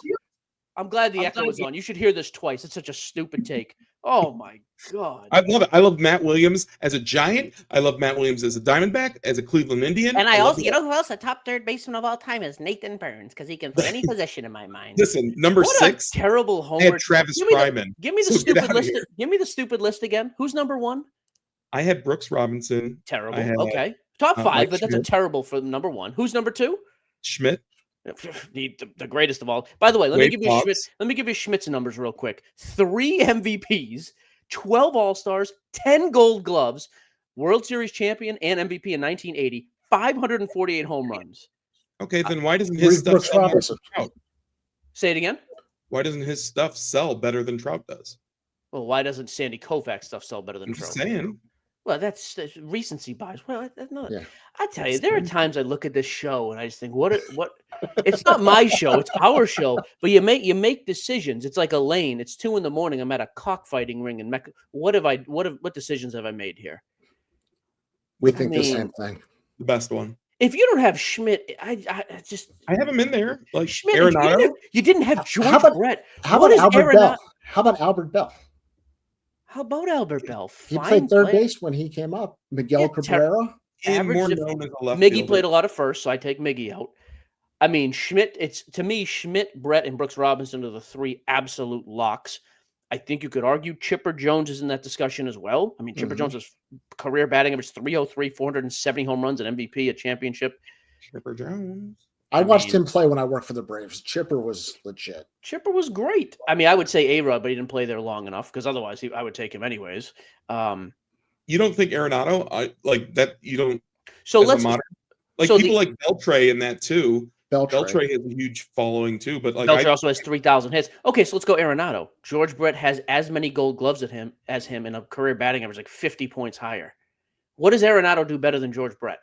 I'm glad the echo was on. You should hear this twice. It's such a stupid take. Oh, my God. I love it. I love Matt Williams as a Giant. I love Matt Williams as a Diamondback, as a Cleveland Indian. And I also, you know who else? The top third baseman of all time is Nathan Burns, because he can play any position in my mind. Listen, number 6. Terrible homer. I had Travis Fryman. Give me the stupid list. Give me the stupid list again. Who's number 1? I had Brooks Robinson. Terrible. Okay. Top 5, but that's a terrible for number 1. Who's number 2? Schmidt. The greatest of all. By the way, let me give you Schmidt's numbers real quick. 3 MVPs, 12 All-Stars, 10 Gold Gloves, World Series champion and MVP in 1980, 548 home runs. Okay, then why doesn't his stuff sell better than Trout? Say it again. Why doesn't his stuff sell better than Trout does? Well, why doesn't Sandy Koufax stuff sell better than Trout? Just saying. Well, that's recency bias. Well, that's not. Yeah. I tell you, there are times I look at this show and I just think, what? It's not my show; it's our show. But you make decisions. It's like a lane. It's 2 a.m. I'm at a cockfighting ring in Mecca. What decisions have I made here? We think the same thing. The best one. If you don't have Schmidt, I have him in there. Like Schmidt, Arenado. You didn't have George Brett. How about Albert Bell? How about Albert Bell? How about Albert Bell? He played third base when he came up. Miguel Cabrera. Miggy played a lot of first, so I take Miggy out. I mean, Schmidt, to me, Schmidt, Brett, and Brooks Robinson are the 3 absolute locks. I think you could argue Chipper Jones is in that discussion as well. I mean, Chipper Jones' career batting average 303, 470 home runs, an MVP, a championship. Chipper Jones. I watched him play when I worked for the Braves. Chipper was legit. Chipper was great. I mean, I would say A-Rod, but he didn't play there long enough because otherwise I would take him anyways. You don't think Arenado? Like that? You don't? So let's people like Beltre in that too. Beltre has a huge following too, but like Beltre also has 3,000 hits. Okay, so let's go Arenado. George Brett has as many Gold Gloves as him in a career batting average, like 50 points higher. What does Arenado do better than George Brett?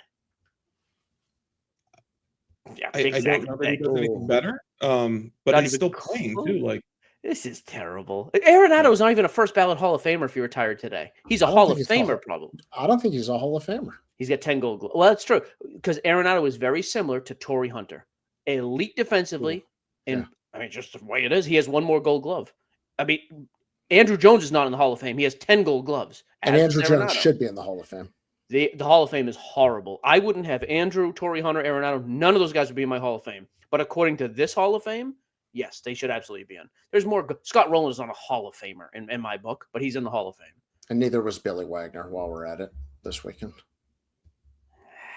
Yeah, I don't know that he does anything better. But he's still playing too. Like this is terrible. Arenado is not even a first ballot Hall of Famer if he retired today. He's a Hall of Famer, probably. I don't think he's a Hall of Famer. He's got 10 Gold Gloves. Well, that's true because Arenado is very similar to Torrey Hunter, elite defensively, and I mean just the way it is. He has 1 more Gold Glove. I mean, Andrew Jones is not in the Hall of Fame. He has 10 Gold Gloves, and Andrew Jones should be in the Hall of Fame. The Hall of Fame is horrible. I wouldn't have Andrew, Torrey Hunter, Arenado. None of those guys would be in my Hall of Fame. But according to this Hall of Fame, yes, they should absolutely be in. There's more. Scott Rowland is not a Hall of Famer in my book, but he's in the Hall of Fame. And neither was Billy Wagner while we're at it this weekend.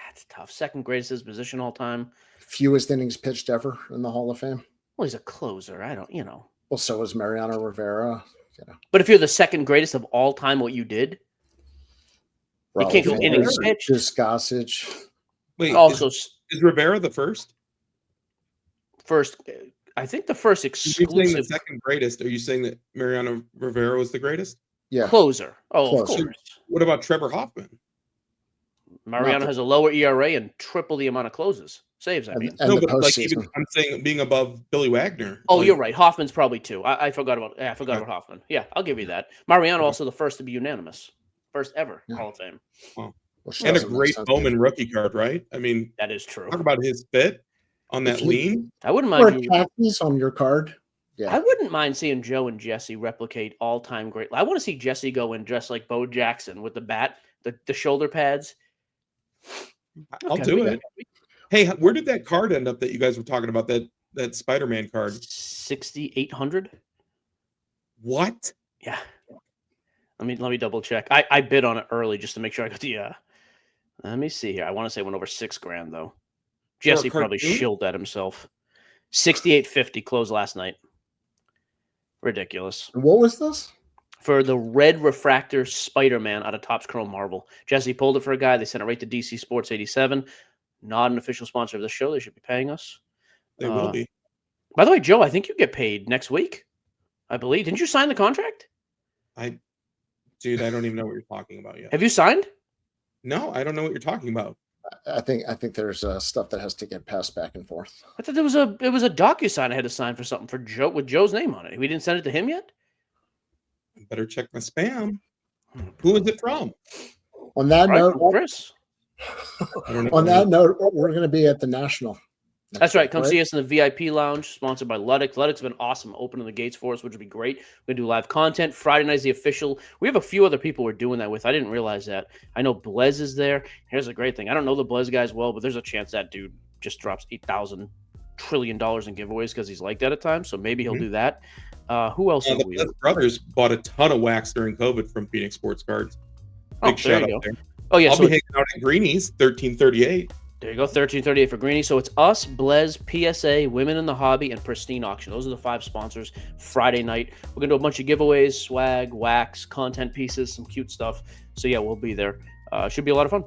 That's tough. Second greatest at his position all time. Fewest innings pitched ever in the Hall of Fame. Well, he's a closer. Well, so is Mariano Rivera. But if you're the second greatest of all time, what you did, you can't go innings pitched. Gossage. Wait, also, is Rivera the first? First, I think the first exclusive. You're saying the second greatest. Are you saying that Mariano Rivera was the greatest? Yeah. Closer. Oh, closer. Of course. So what about Trevor Hoffman? Mariano has a lower ERA and triple the amount of closes. Saves, I mean. And No, the but like postseason. even I'm saying being above Billy Wagner. Oh, like, you're right. Hoffman's probably 2. I forgot about Okay. about Hoffman. Yeah, I'll give you that. Mariano Okay. also the first to be unanimous. First ever Yeah. Hall of Fame. Well, And a doesn't make great sense. Bowman rookie card, right? I mean, That is true. talk about his fit on that If you- lean. I wouldn't Or mind you. khakis on your card. Yeah. I wouldn't mind seeing Joe and Jesse replicate all-time great. I want to see Jesse go and dress like Bo Jackson with the bat, the shoulder pads. I'll Okay, do we it. got Hey, where did that card end up that you guys were talking about? That Spider-Man card? 6,800. What? Yeah. Let me double check. I bid on it early just to make sure I got the. Let me see here. I want to say it went over $6,000 though. For a Jesse probably cartoon? shilled at himself. 6,850 closed last night. Ridiculous. What was this? For the red refractor Spider-Man out of Topps Chrome Marvel. Jesse pulled it for a guy. They sent it right to DC Sports 87. Not an official sponsor of the show. They should be paying us. They will be. By the way, Joe, I think you get paid next week. I believe. Didn't you sign the contract? Dude, I don't even know what you're talking about yet. Have you signed? No, I don't know what you're talking about. I think there's stuff that has to get passed back and forth. I thought it was a DocuSign I had to sign for something for Joe with Joe's name on it. We didn't send it to him yet? I better check my spam. Who is it from? On that Right, note, Chris. I don't know. on that note, we're going to be at the National. next That's right. week, Come see us in the VIP lounge, sponsored by Ludic. Ludic's been awesome opening the gates for us, which would be great. We're going to do live content. Friday night's the official. We have a few other people we're doing that with. I didn't realize that. I know Blez is there. Here's a great thing. I don't know the Blez guys well, but there's a chance that dude just drops $8,000 trillion in giveaways because he's like that at times. So maybe he'll do that. Who else? The Blitz brothers bought a ton of wax during COVID from Phoenix Sports Cards. Big there shout you out go. there. Oh, yeah. I'll So be hanging out at Greenie's 1338. there you go, 1338 for Greenie. So it's us, Blez, PSA, Women in the Hobby, and Pristine Auction. Those are the 5 sponsors. Friday night, we're gonna do a bunch of giveaways, swag, wax, content pieces, some cute stuff. So yeah, we'll be there. Should be a lot of fun.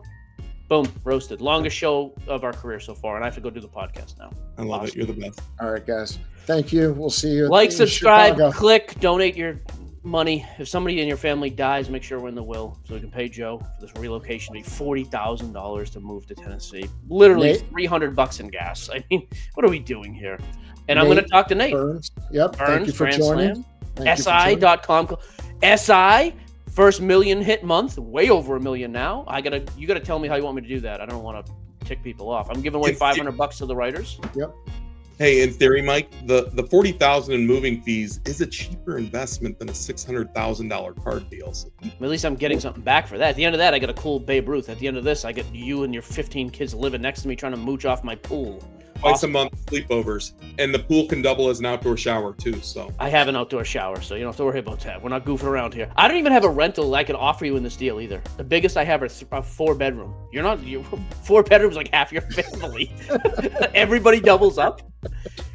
Boom, roasted. Longest show of our career so far, and I have to go do the podcast now. I love it. You're the best. All right, guys. Thank you. We'll see you. Like, in subscribe, Chicago. click, donate your money. If somebody in your family dies, make sure we're in the will so we can pay Joe for this relocation. It'd be $40,000 to move to Tennessee. Literally Nate? $300 in gas. I mean, what are we doing here? And I'm Nate going to talk to Nate. Burns. Yep. Thank Burns, you for Grand joining. Slam. Thank you for joining. SI.com. SI, first million hit month, way over $1 million now. You gotta tell me how you want me to do that. I don't want to tick people off. I'm giving away $500 to the writers. Yep. Hey, in theory, Mike, the $40,000 in moving fees is a cheaper investment than a $600,000 card deal. So At least I'm getting something back for that. At the end of that, I get a cool Babe Ruth. At the end of this, I get you and your 15 kids living next to me trying to mooch off my pool. twice Awesome. a month sleepovers, and the pool can double as an outdoor shower too. So I have an outdoor shower, so you don't have to worry about that. We're not goofing around here. I don't even have a rental I can offer you in this deal either. The biggest I have is a 4-bedroom. You 4 bedrooms like half your family. Everybody doubles up.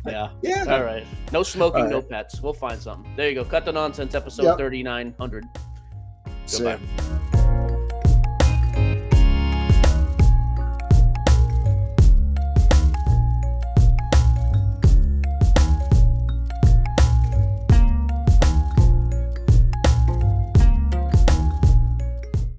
Yeah. yeah, All right. No smoking, All no right. pets. We'll find something. There you go. Cut the nonsense. Episode Yep. 3,900. See Goodbye. ya.